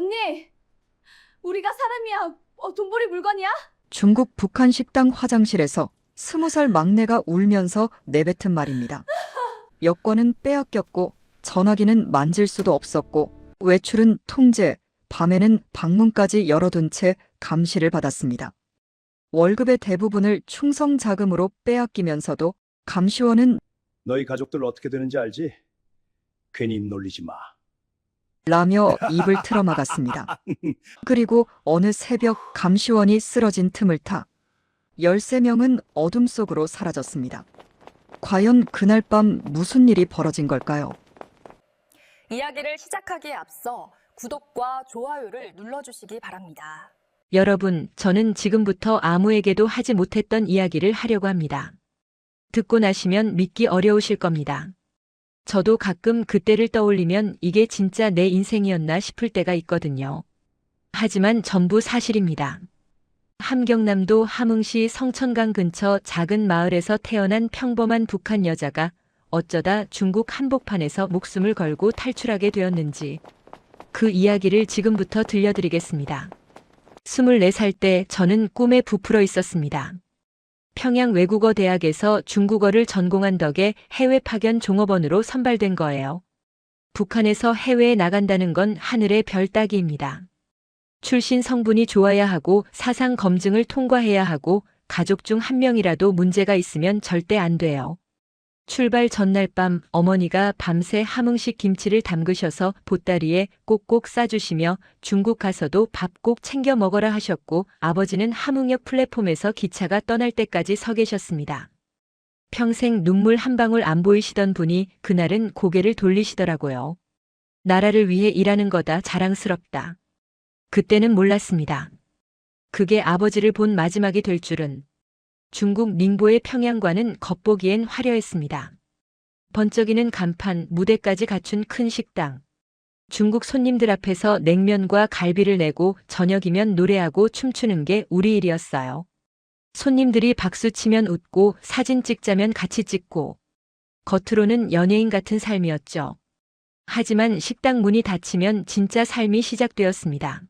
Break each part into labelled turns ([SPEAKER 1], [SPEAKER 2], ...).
[SPEAKER 1] 언니, 우리가 사람이야. 돈벌이 물건이야?
[SPEAKER 2] 중국 북한 식당 화장실에서 20살 막내가 울면서 내뱉은 말입니다. 여권은 빼앗겼고 전화기는 만질 수도 없었고 외출은 통제, 밤에는 방문까지 열어둔 채 감시를 받았습니다. 월급의 대부분을 충성 자금으로 빼앗기면서도 감시원은
[SPEAKER 3] 너희 가족들 어떻게 되는지 알지? 괜히 입 놀리지 마.
[SPEAKER 2] 라며 입을 틀어막았습니다. 그리고 어느 새벽 감시원이 쓰러진 틈을 타 13명은 어둠 속으로 사라졌습니다. 과연 그날 밤 무슨 일이 벌어진 걸까요?
[SPEAKER 4] 이야기를 시작하기에 앞서 구독과 좋아요를 눌러주시기 바랍니다.
[SPEAKER 5] 여러분, 저는 지금부터 아무에게도 하지 못했던 이야기를 하려고 합니다. 듣고 나시면 믿기 어려우실 겁니다. 저도 가끔 그때를 떠올리면 이게 진짜 내 인생이었나 싶을 때가 있거든요. 하지만 전부 사실입니다. 함경남도 함흥시 성천강 근처 작은 마을에서 태어난 평범한 북한 여자가 어쩌다 중국 한복판에서 목숨을 걸고 탈출하게 되었는지 그 이야기를 지금부터 들려드리겠습니다. 24살 때 저는 꿈에 부풀어 있었습니다. 평양 외국어 대학에서 중국어를 전공한 덕에 해외 파견 종업원으로 선발된 거예요. 북한에서 해외에 나간다는 건 하늘의 별 따기입니다. 출신 성분이 좋아야 하고 사상 검증을 통과해야 하고 가족 중 한 명이라도 문제가 있으면 절대 안 돼요. 출발 전날 밤 어머니가 밤새 함흥식 김치를 담그셔서 보따리에 꼭꼭 싸주시며 중국 가서도 밥 꼭 챙겨 먹어라 하셨고 아버지는 함흥역 플랫폼에서 기차가 떠날 때까지 서 계셨습니다. 평생 눈물 한 방울 안 보이시던 분이 그날은 고개를 돌리시더라고요. 나라를 위해 일하는 거다 자랑스럽다. 그때는 몰랐습니다. 그게 아버지를 본 마지막이 될 줄은. 중국 닝보의 평양과는 겉보기엔 화려했습니다. 번쩍이는 간판, 무대까지 갖춘 큰 식당. 중국 손님들 앞에서 냉면과 갈비를 내고 저녁이면 노래하고 춤추는 게 우리 일이었어요. 손님들이 박수치면 웃고 사진 찍자면 같이 찍고 겉으로는 연예인 같은 삶이었죠. 하지만 식당 문이 닫히면 진짜 삶이 시작되었습니다.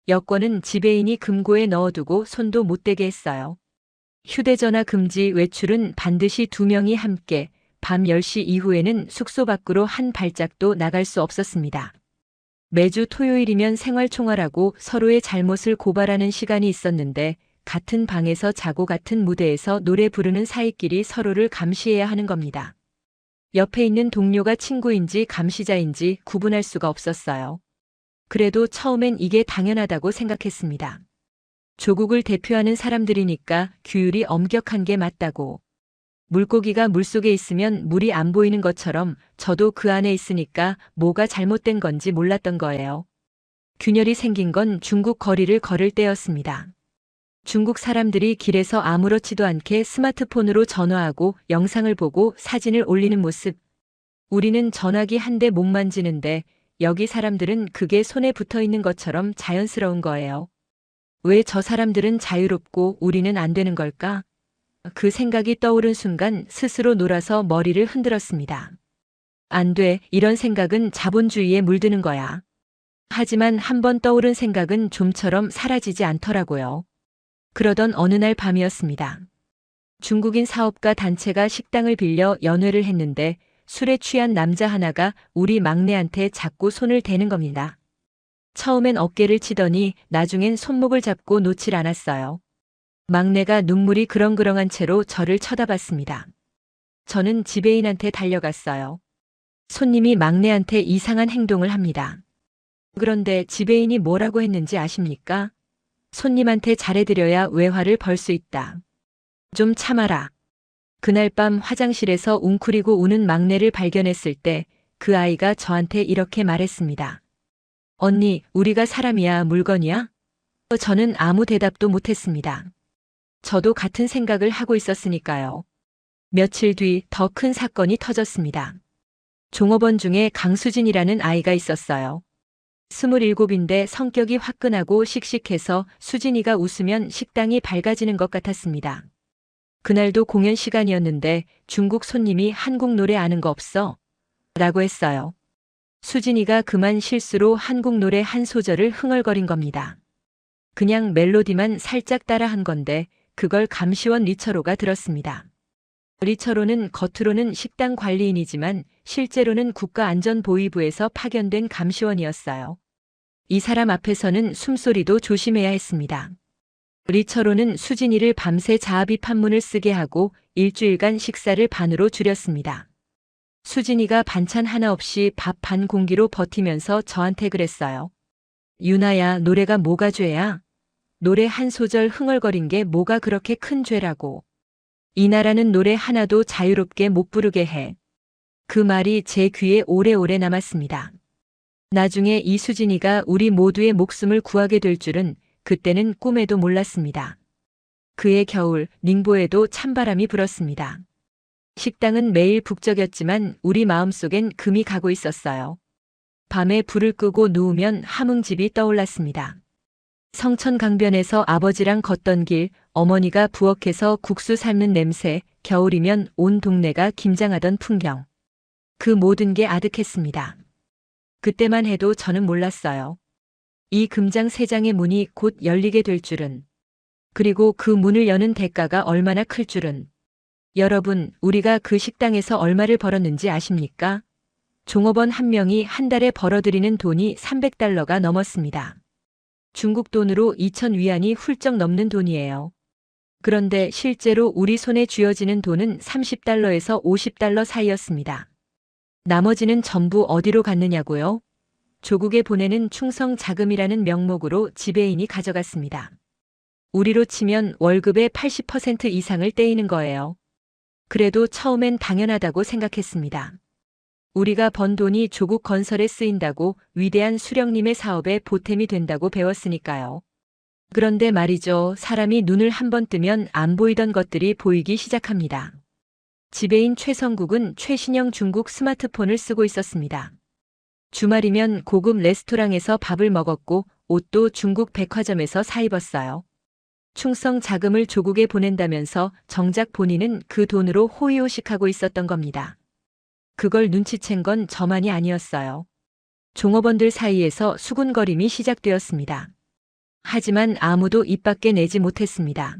[SPEAKER 5] 여권은 지배인이 금고에 넣어두고 손도 못 대게 했어요. 휴대전화 금지, 외출은 반드시 2명이 함께, 밤 10시 이후에는 숙소 밖으로 한 발짝도 나갈 수 없었습니다. 매주 토요일이면 생활총괄하고 서로의 잘못을 고발하는 시간이 있었는데 같은 방에서 자고 같은 무대에서 노래 부르는 사이끼리 서로를 감시해야 하는 겁니다. 옆에 있는 동료가 친구인지 감시자인지 구분할 수가 없었어요. 그래도 처음엔 이게 당연하다고 생각했습니다. 조국을 대표하는 사람들이니까 규율이 엄격한 게 맞다고. 물고기가 물속에 있으면 물이 안 보이는 것처럼 저도 그 안에 있으니까 뭐가 잘못된 건지 몰랐던 거예요. 균열이 생긴 건 중국 거리를 걸을 때였습니다. 중국 사람들이 길에서 아무렇지도 않게 스마트폰으로 전화하고 영상을 보고 사진을 올리는 모습. 우리는 전화기 한 대 못 만지는데 여기 사람들은 그게 손에 붙어 있는 것처럼 자연스러운 거예요. 왜 저 사람들은 자유롭고 우리는 안 되는 걸까? 그 생각이 떠오른 순간 스스로 놀아서 머리를 흔들었습니다. 안 돼, 이런 생각은 자본주의에 물드는 거야. 하지만 한번 떠오른 생각은 좀처럼 사라지지 않더라고요. 그러던 어느 날 밤이었습니다. 중국인 사업가 단체가 식당을 빌려 연회를 했는데 술에 취한 남자 하나가 우리 막내한테 자꾸 손을 대는 겁니다. 처음엔 어깨를 치더니 나중엔 손목을 잡고 놓질 않았어요. 막내가 눈물이 그렁그렁한 채로 저를 쳐다봤습니다. 저는 지배인한테 달려갔어요. 손님이 막내한테 이상한 행동을 합니다. 그런데 지배인이 뭐라고 했는지 아십니까? 손님한테 잘해드려야 외화를 벌 수 있다. 좀 참아라. 그날 밤 화장실에서 웅크리고 우는 막내를 발견했을 때 그 아이가 저한테 이렇게 말했습니다. 언니, 우리가 사람이야, 물건이야? 저는 아무 대답도 못했습니다. 저도 같은 생각을 하고 있었으니까요. 며칠 뒤 더 큰 사건이 터졌습니다. 종업원 중에 강수진이라는 아이가 있었어요. 27인데 성격이 화끈하고 씩씩해서 수진이가 웃으면 식당이 밝아지는 것 같았습니다. 그날도 공연 시간이었는데 중국 손님이 한국 노래 아는 거 없어? 라고 했어요. 수진이가 그만 실수로 한국 노래 한 소절을 흥얼거린 겁니다. 그냥 멜로디만 살짝 따라한 건데 그걸 감시원 리처로가 들었습니다. 리처로는 겉으로는 식당 관리인이지만 실제로는 국가안전보위부에서 파견된 감시원이었어요. 이 사람 앞에서는 숨소리도 조심해야 했습니다. 리처로는 수진이를 밤새 자아비 판문을 쓰게 하고 일주일간 식사를 반으로 줄였습니다. 수진이가 반찬 하나 없이 밥 반 공기로 버티면서 저한테 그랬어요. 유나야, 노래가 뭐가 죄야? 노래 한 소절 흥얼거린 게 뭐가 그렇게 큰 죄라고. 이 나라는 노래 하나도 자유롭게 못 부르게 해. 그 말이 제 귀에 오래오래 남았습니다. 나중에 이 수진이가 우리 모두의 목숨을 구하게 될 줄은 그때는 꿈에도 몰랐습니다. 그해 겨울 닝보에도 찬바람이 불었습니다. 식당은 매일 북적였지만 우리 마음속엔 금이 가고 있었어요. 밤에 불을 끄고 누우면 함흥집이 떠올랐습니다. 성천 강변에서 아버지랑 걷던 길, 어머니가 부엌에서 국수 삶는 냄새, 겨울이면 온 동네가 김장하던 풍경. 그 모든 게 아득했습니다. 그때만 해도 저는 몰랐어요. 이 금장 3장의 문이 곧 열리게 될 줄은. 그리고 그 문을 여는 대가가 얼마나 클 줄은. 여러분, 우리가 그 식당에서 얼마를 벌었는지 아십니까? 종업원 한 명이 한 달에 벌어들이는 돈이 300달러가 넘었습니다. 중국 돈으로 2,000위안이 훌쩍 넘는 돈이에요. 그런데 실제로 우리 손에 쥐어지는 돈은 30달러에서 50달러 사이였습니다. 나머지는 전부 어디로 갔느냐고요? 조국에 보내는 충성 자금이라는 명목으로 지배인이 가져갔습니다. 우리로 치면 월급의 80% 이상을 떼이는 거예요. 그래도 처음엔 당연하다고 생각했습니다. 우리가 번 돈이 조국 건설에 쓰인다고, 위대한 수령님의 사업에 보탬이 된다고 배웠으니까요. 그런데 말이죠, 사람이 눈을 한번 뜨면 안 보이던 것들이 보이기 시작합니다. 지배인 최성국은 최신형 중국 스마트폰을 쓰고 있었습니다. 주말이면 고급 레스토랑에서 밥을 먹었고 옷도 중국 백화점에서 사 입었어요. 충성 자금을 조국에 보낸다면서 정작 본인은 그 돈으로 호의호식하고 있었던 겁니다. 그걸 눈치챈 건 저만이 아니었어요. 종업원들 사이에서 수군거림이 시작되었습니다. 하지만 아무도 입 밖에 내지 못했습니다.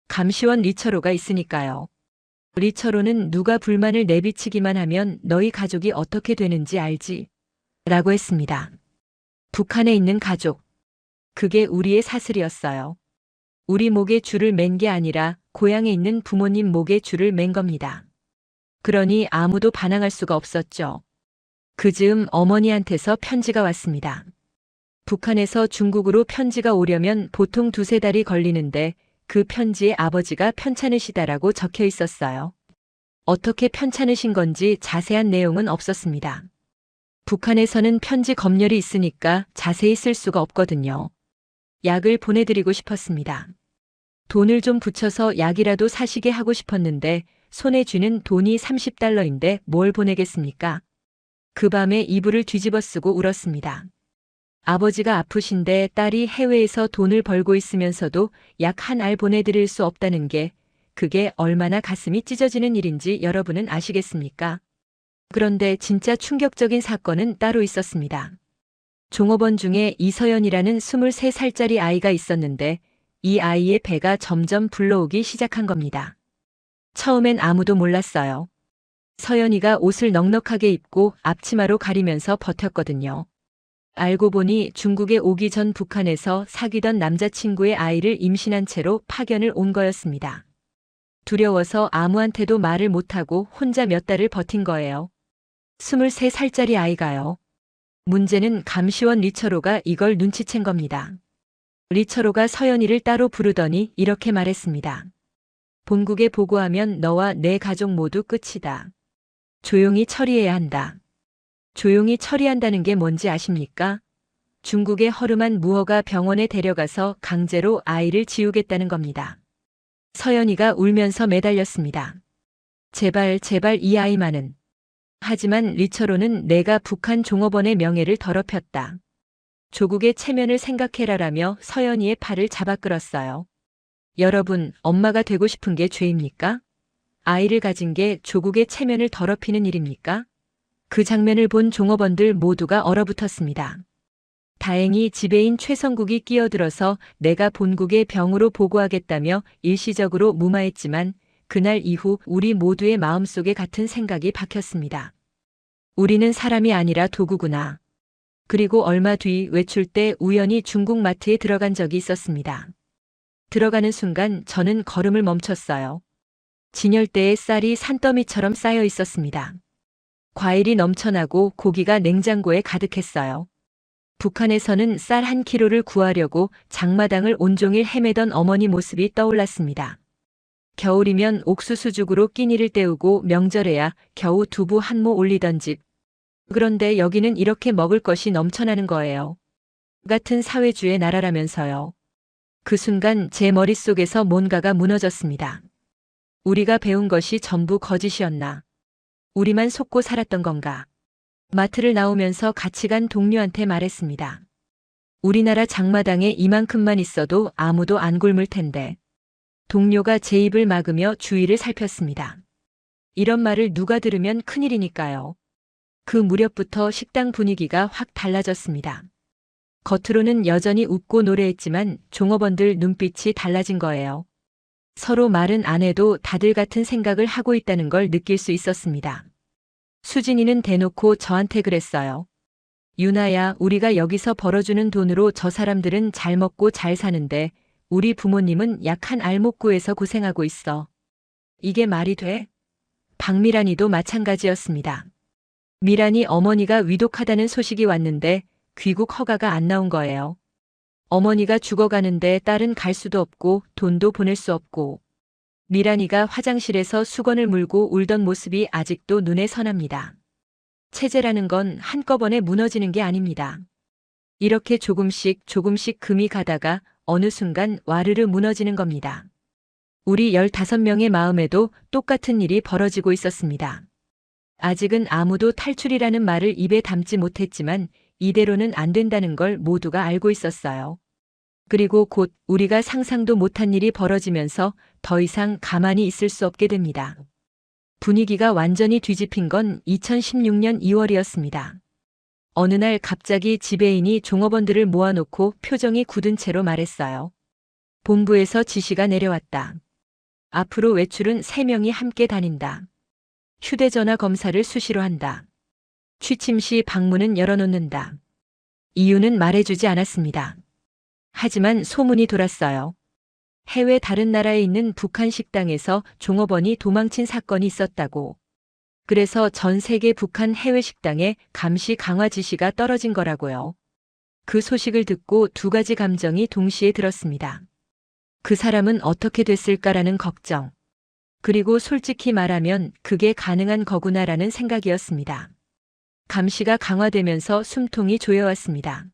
[SPEAKER 5] 감시원 리처로가 있으니까요. 리처로는 누가 불만을 내비치기만 하면 너희 가족이 어떻게 되는지 알지? 라고 했습니다. 북한에 있는 가족. 그게 우리의 사슬이었어요. 우리 목에 줄을 맨 게 아니라 고향에 있는 부모님 목에 줄을 맨 겁니다. 그러니 아무도 반항할 수가 없었죠. 그 즈음 어머니한테서 편지가 왔습니다. 북한에서 중국으로 편지가 오려면 보통 2-3달이 걸리는데 그 편지에 아버지가 편찮으시다라고 적혀 있었어요. 어떻게 편찮으신 건지 자세한 내용은 없었습니다. 북한에서는 편지 검열이 있으니까 자세히 쓸 수가 없거든요. 약을 보내드리고 싶었습니다. 돈을 좀 붙여서 약이라도 사시게 하고 싶었는데 손에 쥐는 돈이 30달러인데 뭘 보내겠습니까? 그 밤에 이불을 뒤집어 쓰고 울었습니다. 아버지가 아프신데 딸이 해외에서 돈을 벌고 있으면서도 약 한 알 보내드릴 수 없다는 게 그게 얼마나 가슴이 찢어지는 일인지 여러분은 아시겠습니까? 그런데 진짜 충격적인 사건은 따로 있었습니다. 종업원 중에 이서연이라는 23살짜리 아이가 있었는데 이 아이의 배가 점점 불러오기 시작한 겁니다. 처음엔 아무도 몰랐어요. 서연이가 옷을 넉넉하게 입고 앞치마로 가리면서 버텼거든요. 알고 보니 중국에 오기 전 북한에서 사귀던 남자친구의 아이를 임신한 채로 파견을 온 거였습니다. 두려워서 아무한테도 말을 못하고 혼자 몇 달을 버틴 거예요. 23살짜리 아이가요. 문제는 감시원 리처로가 이걸 눈치챈 겁니다. 리처로가 서연이를 따로 부르더니 이렇게 말했습니다. 본국에 보고하면 너와 내 가족 모두 끝이다. 조용히 처리해야 한다. 조용히 처리한다는 게 뭔지 아십니까? 중국의 허름한 무허가 병원에 데려가서 강제로 아이를 지우겠다는 겁니다. 서연이가 울면서 매달렸습니다. 제발 제발 이 아이만은. 하지만 리처로는 내가 북한 종업원의 명예를 더럽혔다. 조국의 체면을 생각해라라며 서연이의 팔을 잡아 끌었어요. 여러분, 엄마가 되고 싶은 게 죄입니까? 아이를 가진 게 조국의 체면을 더럽히는 일입니까? 그 장면을 본 종업원들 모두가 얼어붙었습니다. 다행히 지배인 최성국이 끼어들어서 내가 본국에 병으로 보고하겠다며 일시적으로 무마했지만 그날 이후 우리 모두의 마음속에 같은 생각이 박혔습니다. 우리는 사람이 아니라 도구구나. 그리고 얼마 뒤 외출 때 우연히 중국 마트에 들어간 적이 있었습니다. 들어가는 순간 저는 걸음을 멈췄어요. 진열대에 쌀이 산더미처럼 쌓여 있었습니다. 과일이 넘쳐나고 고기가 냉장고에 가득했어요. 북한에서는 쌀 1kg를 구하려고 장마당을 온종일 헤매던 어머니 모습이 떠올랐습니다. 겨울이면 옥수수죽으로 끼니를 때우고 명절에야 겨우 두부 한 모 올리던 집. 그런데 여기는 이렇게 먹을 것이 넘쳐나는 거예요. 같은 사회주의 나라라면서요. 그 순간 제 머릿속에서 뭔가가 무너졌습니다. 우리가 배운 것이 전부 거짓이었나? 우리만 속고 살았던 건가? 마트를 나오면서 같이 간 동료한테 말했습니다. 우리나라 장마당에 이만큼만 있어도 아무도 안 굶을 텐데. 동료가 제 입을 막으며 주위를 살폈습니다. 이런 말을 누가 들으면 큰일이니까요. 그 무렵부터 식당 분위기가 확 달라졌습니다. 겉으로는 여전히 웃고 노래했지만 종업원들 눈빛이 달라진 거예요. 서로 말은 안 해도 다들 같은 생각을 하고 있다는 걸 느낄 수 있었습니다. 수진이는 대놓고 저한테 그랬어요. 유나야, 우리가 여기서 벌어주는 돈으로 저 사람들은 잘 먹고 잘 사는데 우리 부모님은 약한 알목구에서 고생하고 있어. 이게 말이 돼? 박미란이도 마찬가지였습니다. 미란이 어머니가 위독하다는 소식이 왔는데 귀국 허가가 안 나온 거예요. 어머니가 죽어가는데 딸은 갈 수도 없고 돈도 보낼 수 없고. 미란이가 화장실에서 수건을 물고 울던 모습이 아직도 눈에 선합니다. 체제라는 건 한꺼번에 무너지는 게 아닙니다. 이렇게 조금씩 금이 가다가 어느 순간 와르르 무너지는 겁니다. 우리 15명의 마음에도 똑같은 일이 벌어지고 있었습니다. 아직은 아무도 탈출이라는 말을 입에 담지 못했지만 이대로는 안 된다는 걸 모두가 알고 있었어요. 그리고 곧 우리가 상상도 못한 일이 벌어지면서 더 이상 가만히 있을 수 없게 됩니다. 분위기가 완전히 뒤집힌 건 2016년 2월이었습니다. 어느 날 갑자기 지배인이 종업원들을 모아놓고 표정이 굳은 채로 말했어요. 본부에서 지시가 내려왔다. 앞으로 외출은 3명이 함께 다닌다. 휴대전화 검사를 수시로 한다. 취침 시 방문은 열어놓는다. 이유는 말해주지 않았습니다. 하지만 소문이 돌았어요. 해외 다른 나라에 있는 북한 식당에서 종업원이 도망친 사건이 있었다고. 그래서 전 세계 북한 해외 식당에 감시 강화 지시가 떨어진 거라고요. 그 소식을 듣고 2가지 감정이 동시에 들었습니다. 그 사람은 어떻게 됐을까라는 걱정. 그리고 솔직히 말하면 그게 가능한 거구나라는 생각이었습니다. 감시가 강화되면서 숨통이 조여왔습니다.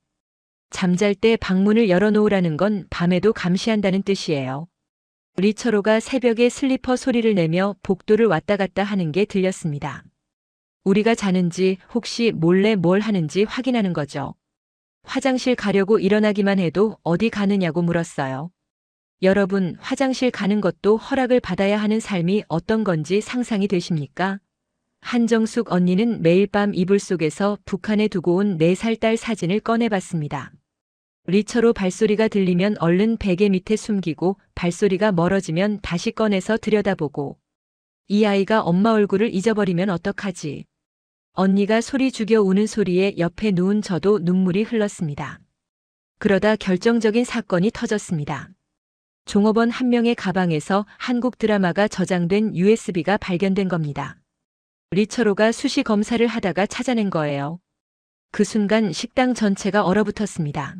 [SPEAKER 5] 잠잘 때 방문을 열어놓으라는 건 밤에도 감시한다는 뜻이에요. 리처로가 새벽에 슬리퍼 소리를 내며 복도를 왔다 갔다 하는 게 들렸습니다. 우리가 자는지 혹시 몰래 뭘 하는지 확인하는 거죠. 화장실 가려고 일어나기만 해도 어디 가느냐고 물었어요. 여러분, 화장실 가는 것도 허락을 받아야 하는 삶이 어떤 건지 상상이 되십니까? 한정숙 언니는 매일 밤 이불 속에서 북한에 두고 온 4살 딸 사진을 꺼내봤습니다. 리처로 발소리가 들리면 얼른 베개 밑에 숨기고 발소리가 멀어지면 다시 꺼내서 들여다보고. 이 아이가 엄마 얼굴을 잊어버리면 어떡하지? 언니가 소리 죽여 우는 소리에 옆에 누운 저도 눈물이 흘렀습니다. 그러다 결정적인 사건이 터졌습니다. 종업원 한 명의 가방에서 한국 드라마가 저장된 USB가 발견된 겁니다. 리처로가 수시 검사를 하다가 찾아낸 거예요. 그 순간 식당 전체가 얼어붙었습니다.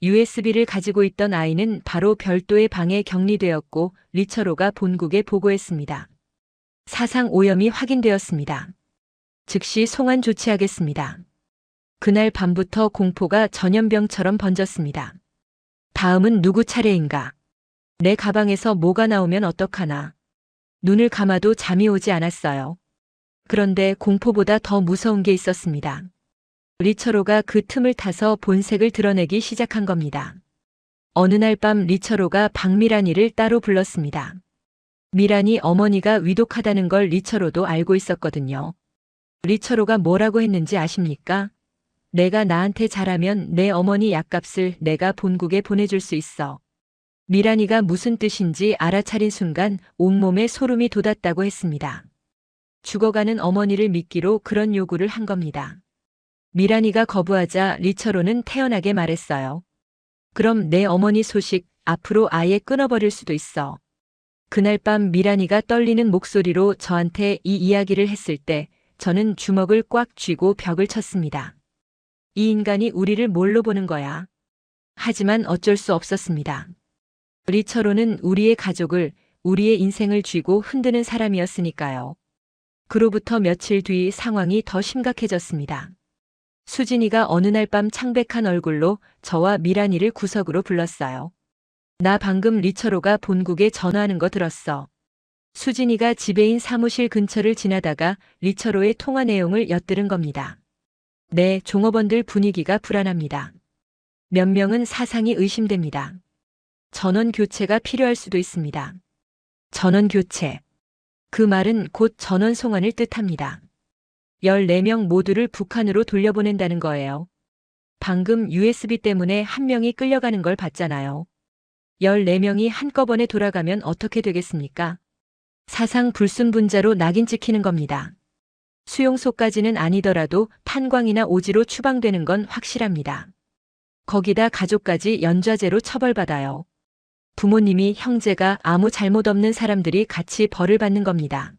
[SPEAKER 5] USB를 가지고 있던 아이는 바로 별도의 방에 격리되었고 리처로가 본국에 보고했습니다. 사상 오염이 확인되었습니다. 즉시 송환 조치하겠습니다. 그날 밤부터 공포가 전염병처럼 번졌습니다. 다음은 누구 차례인가? 내 가방에서 뭐가 나오면 어떡하나? 눈을 감아도 잠이 오지 않았어요. 그런데 공포보다 더 무서운 게 있었습니다. 리처로가 그 틈을 타서 본색을 드러내기 시작한 겁니다. 어느 날 밤 리처로가 박미란이를 따로 불렀습니다. 미란이 어머니가 위독하다는 걸 리처로도 알고 있었거든요. 리처로가 뭐라고 했는지 아십니까? 내가 나한테 잘하면 내 어머니 약값을 내가 본국에 보내줄 수 있어. 미란이가 무슨 뜻인지 알아차린 순간 온몸에 소름이 돋았다고 했습니다. 죽어가는 어머니를 믿기로 그런 요구를 한 겁니다. 미란이가 거부하자 리처로는 태연하게 말했어요. 그럼 내 어머니 소식 앞으로 아예 끊어버릴 수도 있어. 그날 밤 미란이가 떨리는 목소리로 저한테 이 이야기를 했을 때 저는 주먹을 꽉 쥐고 벽을 쳤습니다. 이 인간이 우리를 뭘로 보는 거야? 하지만 어쩔 수 없었습니다. 리처로는 우리의 가족을, 우리의 인생을 쥐고 흔드는 사람이었으니까요. 그로부터 며칠 뒤 상황이 더 심각해졌습니다. 수진이가 어느 날 밤 창백한 얼굴로 저와 미란이를 구석으로 불렀어요. 나 방금 리처로가 본국에 전화하는 거 들었어. 수진이가 지배인 사무실 근처를 지나다가 리처로의 통화 내용을 엿들은 겁니다. 네, 종업원들 분위기가 불안합니다. 몇 명은 사상이 의심됩니다. 전원 교체가 필요할 수도 있습니다. 전원 교체. 그 말은 곧 전원 송환을 뜻합니다. 14명 모두를 북한으로 돌려보낸다는 거예요. 방금 USB 때문에 한 명이 끌려가는 걸 봤잖아요. 14명이 한꺼번에 돌아가면 어떻게 되겠습니까? 사상 불순분자로 낙인 찍히는 겁니다. 수용소까지는 아니더라도 탄광이나 오지로 추방되는 건 확실합니다. 거기다 가족까지 연좌제로 처벌받아요. 부모님이, 형제가, 아무 잘못 없는 사람들이 같이 벌을 받는 겁니다.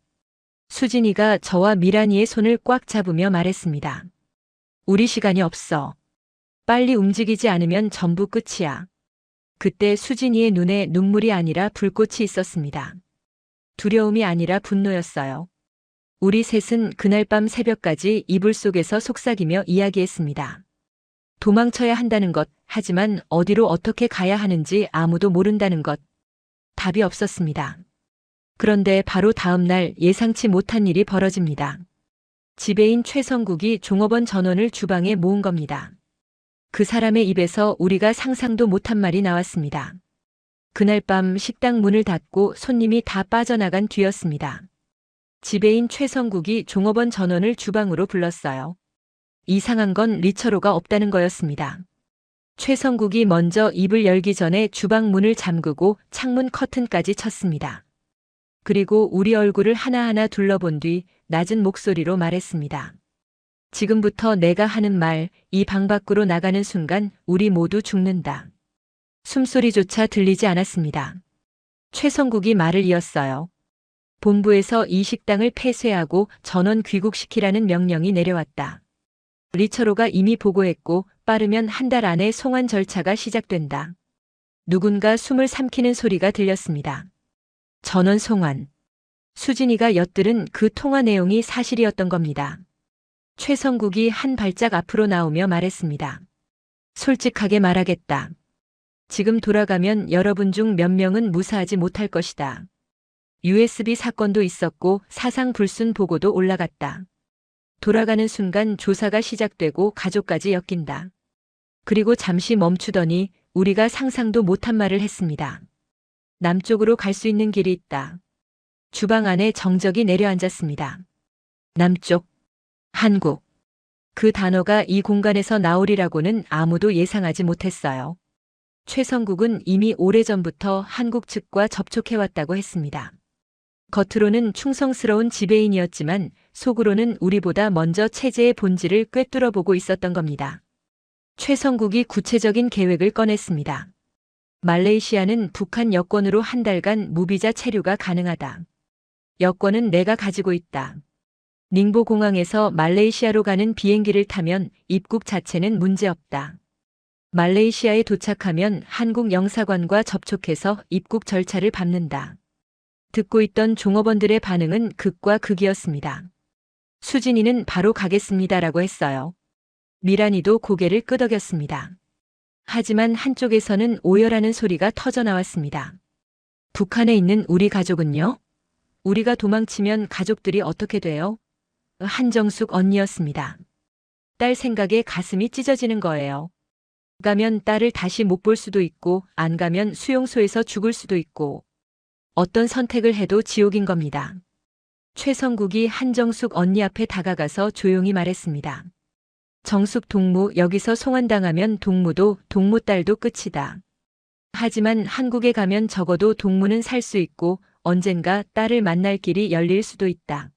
[SPEAKER 5] 수진이가 저와 미란이의 손을 꽉 잡으며 말했습니다. 우리 시간이 없어. 빨리 움직이지 않으면 전부 끝이야. 그때 수진이의 눈에 눈물이 아니라 불꽃이 있었습니다. 두려움이 아니라 분노였어요. 우리 셋은 그날 밤 새벽까지 이불 속에서 속삭이며 이야기했습니다. 도망쳐야 한다는 것, 하지만 어디로 어떻게 가야 하는지 아무도 모른다는 것. 답이 없었습니다. 그런데 바로 다음 날 예상치 못한 일이 벌어집니다. 지배인 최성국이 종업원 전원을 주방에 모은 겁니다. 그 사람의 입에서 우리가 상상도 못한 말이 나왔습니다. 그날 밤 식당 문을 닫고 손님이 다 빠져나간 뒤였습니다. 지배인 최성국이 종업원 전원을 주방으로 불렀어요. 이상한 건 리처로가 없다는 거였습니다. 최성국이 먼저 입을 열기 전에 주방 문을 잠그고 창문 커튼까지 쳤습니다. 그리고 우리 얼굴을 하나하나 둘러본 뒤 낮은 목소리로 말했습니다. 지금부터 내가 하는 말, 이 방 밖으로 나가는 순간 우리 모두 죽는다. 숨소리조차 들리지 않았습니다. 최성국이 말을 이었어요. 본부에서 이 식당을 폐쇄하고 전원 귀국시키라는 명령이 내려왔다. 리처로가 이미 보고했고 빠르면 한 달 안에 송환 절차가 시작된다. 누군가 숨을 삼키는 소리가 들렸습니다. 전원 송환. 수진이가 엿들은 그 통화 내용이 사실이었던 겁니다. 최성국이 한 발짝 앞으로 나오며 말했습니다. 솔직하게 말하겠다. 지금 돌아가면 여러분 중 몇 명은 무사하지 못할 것이다. USB 사건도 있었고 사상 불순 보고도 올라갔다. 돌아가는 순간 조사가 시작되고 가족까지 엮인다. 그리고 잠시 멈추더니 우리가 상상도 못한 말을 했습니다. 남쪽으로 갈 수 있는 길이 있다. 주방 안에 정적이 내려앉았습니다. 남쪽, 한국. 그 단어가 이 공간에서 나오리라고는 아무도 예상하지 못했어요. 최성국은 이미 오래전부터 한국 측과 접촉해왔다고 했습니다. 겉으로는 충성스러운 지배인이었지만 속으로는 우리보다 먼저 체제의 본질을 꿰뚫어 보고 있었던 겁니다. 최성국이 구체적인 계획을 꺼냈습니다. 말레이시아는 북한 여권으로 한 달간 무비자 체류가 가능하다. 여권은 내가 가지고 있다. 닝보 공항에서 말레이시아로 가는 비행기를 타면 입국 자체는 문제없다. 말레이시아에 도착하면 한국 영사관과 접촉해서 입국 절차를 밟는다. 듣고 있던 종업원들의 반응은 극과 극이었습니다. 수진이는 바로 가겠습니다라고 했어요. 미란이도 고개를 끄덕였습니다. 하지만 한쪽에서는 오열하는 소리가 터져 나왔습니다. 북한에 있는 우리 가족은요? 우리가 도망치면 가족들이 어떻게 돼요? 한정숙 언니였습니다. 딸 생각에 가슴이 찢어지는 거예요. 가면 딸을 다시 못 볼 수도 있고 안 가면 수용소에서 죽을 수도 있고 어떤 선택을 해도 지옥인 겁니다. 최성국이 한정숙 언니 앞에 다가가서 조용히 말했습니다. 정숙 동무, 여기서 송환당하면 동무도 동무 딸도 끝이다. 하지만 한국에 가면 적어도 동무는 살 수 있고 언젠가 딸을 만날 길이 열릴 수도 있다.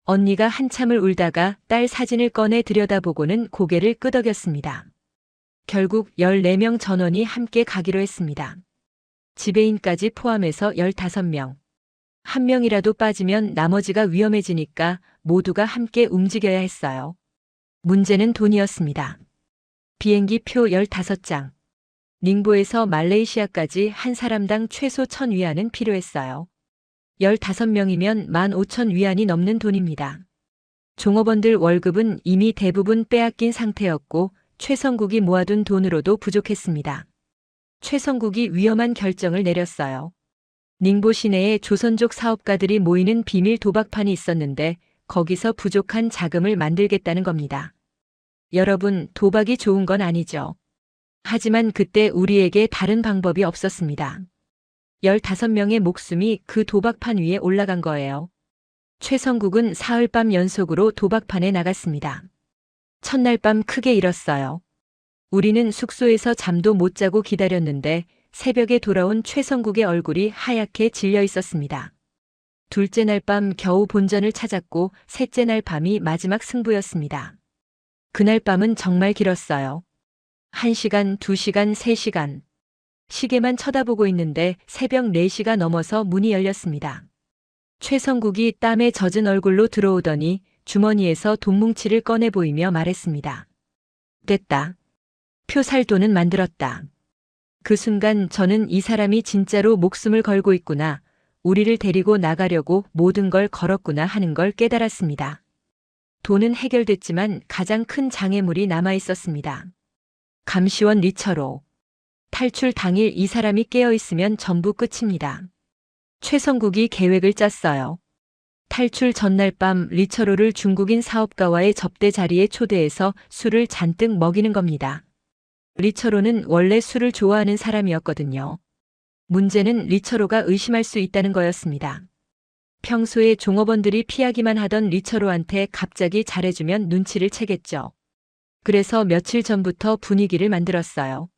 [SPEAKER 5] 언니가 한참을 울다가 딸 사진을 꺼내 들여다보고는 고개를 끄덕였습니다. 결국 14명 전원이 함께 가기로 했습니다. 지배인까지 포함해서 15명. 한 명이라도 빠지면 나머지가 위험해지니까 모두가 함께 움직여야 했어요. 문제는 돈이었습니다. 비행기 표 15장. 닝보에서 말레이시아까지 한 사람당 최소 1,000위안은 필요했어요. 15명이면 15,000위안이 넘는 돈입니다. 종업원들 월급은 이미 대부분 빼앗긴 상태였고 최성국이 모아둔 돈으로도 부족했습니다. 최성국이 위험한 결정을 내렸어요. 닝보 시내에 조선족 사업가들이 모이는 비밀 도박판이 있었는데 거기서 부족한 자금을 만들겠다는 겁니다. 여러분, 도박이 좋은 건 아니죠. 하지만 그때 우리에게 다른 방법이 없었습니다. 15명의 목숨이 그 도박판 위에 올라간 거예요. 최성국은 사흘 밤 연속으로 도박판에 나갔습니다. 첫날 밤 크게 잃었어요. 우리는 숙소에서 잠도 못 자고 기다렸는데 새벽에 돌아온 최성국의 얼굴이 하얗게 질려 있었습니다. 둘째 날 밤 겨우 본전을 찾았고 셋째 날 밤이 마지막 승부였습니다. 그날 밤은 정말 길었어요. 1시간, 2시간, 3시간. 시계만 쳐다보고 있는데 새벽 4시가 넘어서 문이 열렸습니다. 최성국이 땀에 젖은 얼굴로 들어오더니 주머니에서 돈뭉치를 꺼내 보이며 말했습니다. 됐다. 표 살 돈은 만들었다. 그 순간 저는 이 사람이 진짜로 목숨을 걸고 있구나, 우리를 데리고 나가려고 모든 걸 걸었구나 하는 걸 깨달았습니다. 돈은 해결됐지만 가장 큰 장애물이 남아 있었습니다. 감시원 리처로. 탈출 당일 이 사람이 깨어 있으면 전부 끝입니다. 최성국이 계획을 짰어요. 탈출 전날 밤 리처로를 중국인 사업가와의 접대 자리에 초대해서 술을 잔뜩 먹이는 겁니다. 리처로는 원래 술을 좋아하는 사람이었거든요. 문제는 리처로가 의심할 수 있다는 거였습니다. 평소에 종업원들이 피하기만 하던 리처로한테 갑자기 잘해주면 눈치를 채겠죠. 그래서 며칠 전부터 분위기를 만들었어요.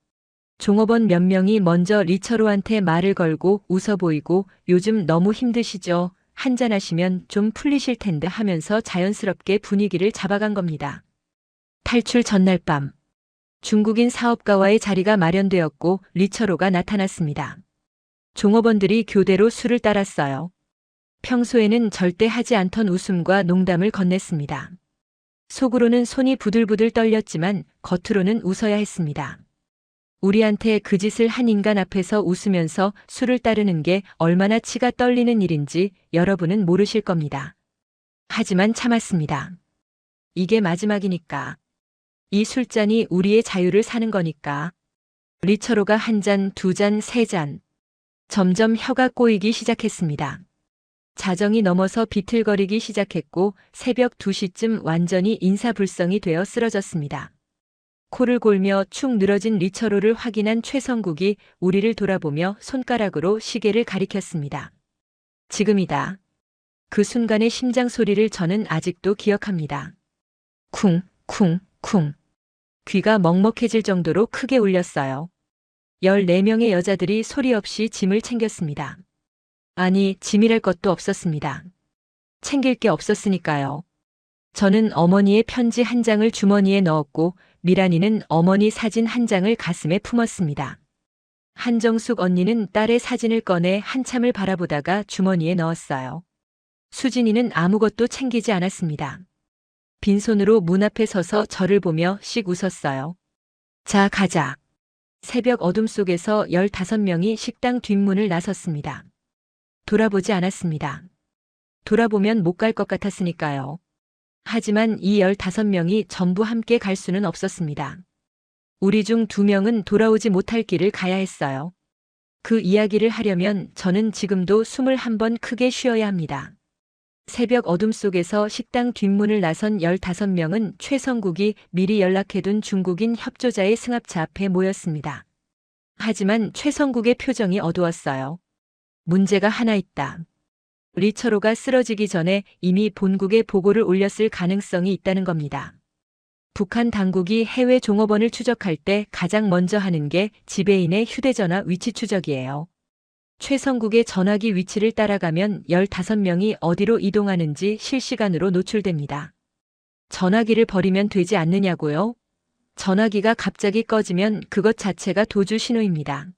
[SPEAKER 5] 종업원 몇 명이 먼저 리처로한테 말을 걸고 웃어 보이고 요즘 너무 힘드시죠? 한잔하시면 좀 풀리실 텐데 하면서 자연스럽게 분위기를 잡아간 겁니다. 탈출 전날 밤. 중국인 사업가와의 자리가 마련되었고 리처로가 나타났습니다. 종업원들이 교대로 술을 따랐어요. 평소에는 절대 하지 않던 웃음과 농담을 건넸습니다. 속으로는 손이 부들부들 떨렸지만 겉으로는 웃어야 했습니다. 우리한테 그 짓을 한 인간 앞에서 웃으면서 술을 따르는 게 얼마나 치가 떨리는 일인지 여러분은 모르실 겁니다. 하지만 참았습니다. 이게 마지막이니까. 이 술잔이 우리의 자유를 사는 거니까. 리처로가 한 잔, 두 잔, 세 잔. 점점 혀가 꼬이기 시작했습니다. 자정이 넘어서 비틀거리기 시작했고 새벽 2시쯤 완전히 인사불성이 되어 쓰러졌습니다. 코를 골며 축 늘어진 리처로를 확인한 최성국이 우리를 돌아보며 손가락으로 시계를 가리켰습니다. 지금이다. 그 순간의 심장 소리를 저는 아직도 기억합니다. 쿵, 쿵, 쿵. 귀가 먹먹해질 정도로 크게 울렸어요. 14명의 여자들이 소리 없이 짐을 챙겼습니다. 아니, 짐이랄 것도 없었습니다. 챙길 게 없었으니까요. 저는 어머니의 편지 한 장을 주머니에 넣었고 미란이는 어머니 사진 한 장을 가슴에 품었습니다. 한정숙 언니는 딸의 사진을 꺼내 한참을 바라보다가 주머니에 넣었어요. 수진이는 아무것도 챙기지 않았습니다. 빈손으로 문 앞에 서서 저를 보며 씩 웃었어요. 자, 가자. 새벽 어둠 속에서 15명이 식당 뒷문을 나섰습니다. 돌아보지 않았습니다. 돌아보면 못 갈 것 같았으니까요. 하지만 이 15명이 전부 함께 갈 수는 없었습니다. 우리 중 2명은 돌아오지 못할 길을 가야 했어요. 그 이야기를 하려면 저는 지금도 숨을 한번 크게 쉬어야 합니다. 새벽 어둠 속에서 식당 뒷문을 나선 15명은 최성국이 미리 연락해둔 중국인 협조자의 승합차 앞에 모였습니다. 하지만 최성국의 표정이 어두웠어요. 문제가 하나 있다. 리처로가 쓰러지기 전에 이미 본국에 보고를 올렸을 가능성이 있다는 겁니다. 북한 당국이 해외 종업원을 추적할 때 가장 먼저 하는 게 지배인의 휴대전화 위치 추적이에요. 최성국의 전화기 위치를 따라가면 15명이 어디로 이동하는지 실시간으로 노출됩니다. 전화기를 버리면 되지 않느냐고요? 전화기가 갑자기 꺼지면 그것 자체가 도주 신호입니다.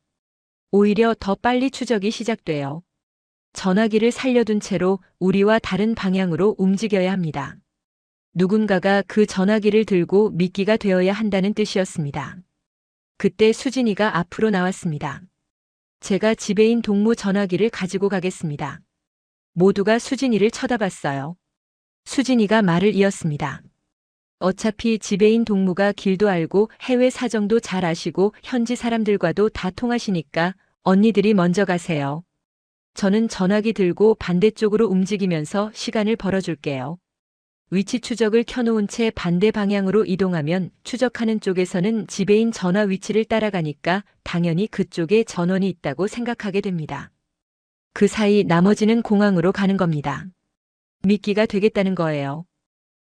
[SPEAKER 5] 오히려 더 빨리 추적이 시작돼요. 전화기를 살려둔 채로 우리와 다른 방향으로 움직여야 합니다. 누군가가 그 전화기를 들고 미끼가 되어야 한다는 뜻이었습니다. 그때 수진이가 앞으로 나왔습니다. 제가 지배인 동무 전화기를 가지고 가겠습니다. 모두가 수진이를 쳐다봤어요. 수진이가 말을 이었습니다. 어차피 지배인 동무가 길도 알고 해외 사정도 잘 아시고 현지 사람들과도 다 통하시니까 언니들이 먼저 가세요. 저는 전화기 들고 반대쪽으로 움직이면서 시간을 벌어줄게요. 위치 추적을 켜놓은 채 반대 방향으로 이동하면 추적하는 쪽에서는 지배인 전화 위치를 따라가니까 당연히 그쪽에 전원이 있다고 생각하게 됩니다. 그 사이 나머지는 공항으로 가는 겁니다. 미끼가 되겠다는 거예요.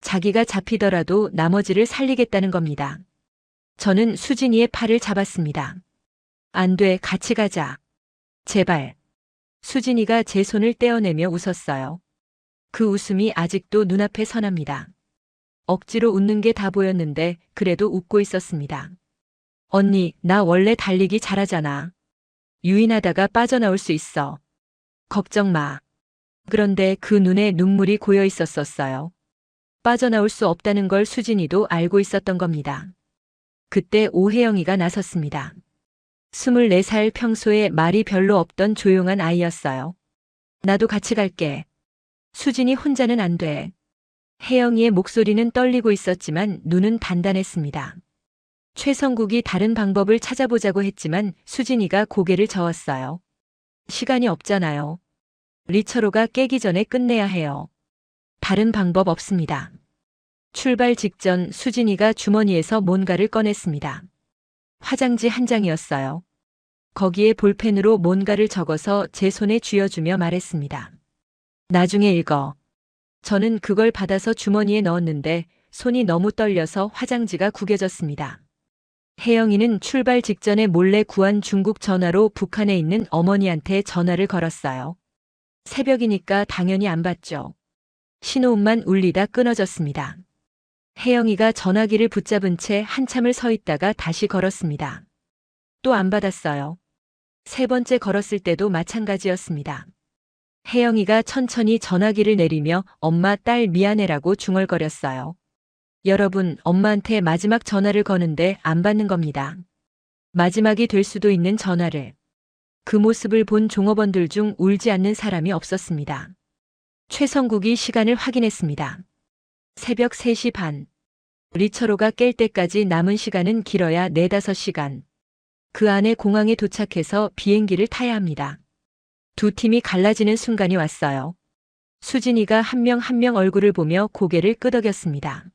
[SPEAKER 5] 자기가 잡히더라도 나머지를 살리겠다는 겁니다. 저는 수진이의 팔을 잡았습니다. 안 돼, 같이 가자. 제발. 수진이가 제 손을 떼어내며 웃었어요. 그 웃음이 아직도 눈앞에 선합니다. 억지로 웃는 게 다 보였는데 그래도 웃고 있었습니다. 언니, 나 원래 달리기 잘하잖아. 유인하다가 빠져나올 수 있어. 걱정 마. 그런데 그 눈에 눈물이 고여 있었어요. 빠져나올 수 없다는 걸 수진이도 알고 있었던 겁니다. 그때 오혜영이가 나섰습니다. 24살 평소에 말이 별로 없던 조용한 아이였어요. 나도 같이 갈게. 수진이 혼자는 안 돼. 혜영이의 목소리는 떨리고 있었지만 눈은 단단했습니다. 최성국이 다른 방법을 찾아보자고 했지만 수진이가 고개를 저었어요. 시간이 없잖아요. 리처로가 깨기 전에 끝내야 해요. 다른 방법 없습니다. 출발 직전 수진이가 주머니에서 뭔가를 꺼냈습니다. 화장지 한 장이었어요. 거기에 볼펜으로 뭔가를 적어서 제 손에 쥐어주며 말했습니다. 나중에 읽어. 저는 그걸 받아서 주머니에 넣었는데 손이 너무 떨려서 화장지가 구겨졌습니다. 혜영이는 출발 직전에 몰래 구한 중국 전화로 북한에 있는 어머니한테 전화를 걸었어요. 새벽이니까 당연히 안 받죠. 신호음만 울리다 끊어졌습니다. 혜영이가 전화기를 붙잡은 채 한참을 서 있다가 다시 걸었습니다. 또 안 받았어요. 세 번째 걸었을 때도 마찬가지였습니다. 혜영이가 천천히 전화기를 내리며 엄마, 딸 미안해라고 중얼거렸어요. 여러분, 엄마한테 마지막 전화를 거는데 안 받는 겁니다. 마지막이 될 수도 있는 전화를. 그 모습을 본 종업원들 중 울지 않는 사람이 없었습니다. 최성국이 시간을 확인했습니다. 새벽 3시 반. 리처로가 깰 때까지 남은 시간은 길어야 4-5시간. 그 안에 공항에 도착해서 비행기를 타야 합니다. 두 팀이 갈라지는 순간이 왔어요. 수진이가 한 명 한 명 얼굴을 보며 고개를 끄덕였습니다.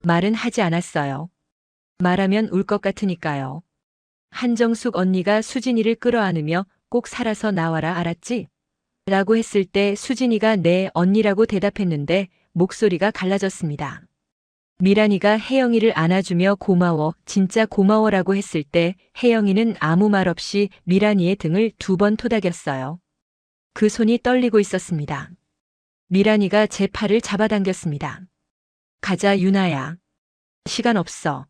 [SPEAKER 5] 말은 하지 않았어요. 말하면 울 것 같으니까요. 한정숙 언니가 수진이를 끌어안으며 꼭 살아서 나와라, 알았지? 라고 했을 때 수진이가 네, 언니라고 대답했는데 목소리가 갈라졌습니다. 미란이가 혜영이를 안아주며 고마워, 진짜 고마워라고 했을 때 혜영이는 아무 말 없이 미란이의 등을 2번 토닥였어요. 그 손이 떨리고 있었습니다. 미란이가 제 팔을 잡아당겼습니다. 가자, 유나야. 시간 없어.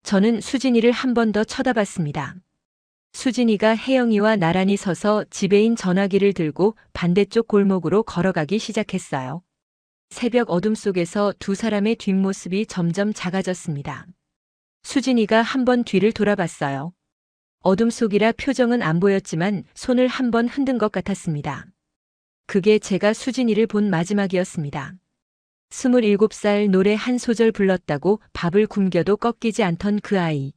[SPEAKER 5] 저는 수진이를 한 번 더 쳐다봤습니다. 수진이가 혜영이와 나란히 서서 지배인 전화기를 들고 반대쪽 골목으로 걸어가기 시작했어요. 새벽 어둠 속에서 두 사람의 뒷모습이 점점 작아졌습니다. 수진이가 한 번 뒤를 돌아봤어요. 어둠 속이라 표정은 안 보였지만 손을 한 번 흔든 것 같았습니다. 그게 제가 수진이를 본 마지막이었습니다. 27살 노래 한 소절 불렀다고 밥을 굶겨도 꺾이지 않던 그 아이.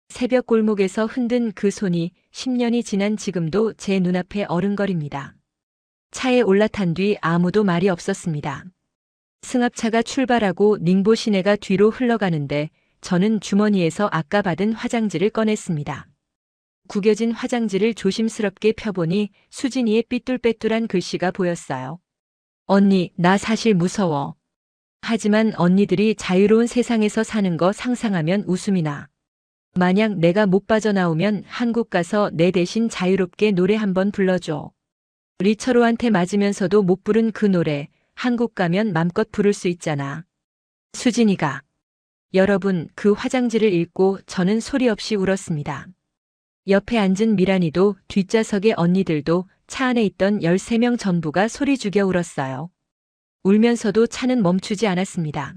[SPEAKER 5] 새벽 골목에서 흔든 그 손이 10년이 지난 지금도 제 눈앞에 어른거립니다. 차에 올라탄 뒤 아무도 말이 없었습니다. 승합차가 출발하고 닝보 시내가 뒤로 흘러가는데 저는 주머니에서 아까 받은 화장지를 꺼냈습니다. 구겨진 화장지를 조심스럽게 펴보니 수진이의 삐뚤빼뚤한 글씨가 보였어요. 언니, 나 사실 무서워. 하지만 언니들이 자유로운 세상에서 사는 거 상상하면 웃음이 나. 만약 내가 못 빠져나오면 한국 가서 내 대신 자유롭게 노래 한번 불러줘. 리처로한테 맞으면서도 못 부른 그 노래, 한국 가면 맘껏 부를 수 있잖아. 수진이가. 여러분, 그 화장지를 읽고 저는 소리 없이 울었습니다. 옆에 앉은 미란이도 뒷좌석의 언니들도 차 안에 있던 13명 전부가 소리 죽여 울었어요. 울면서도 차는 멈추지 않았습니다.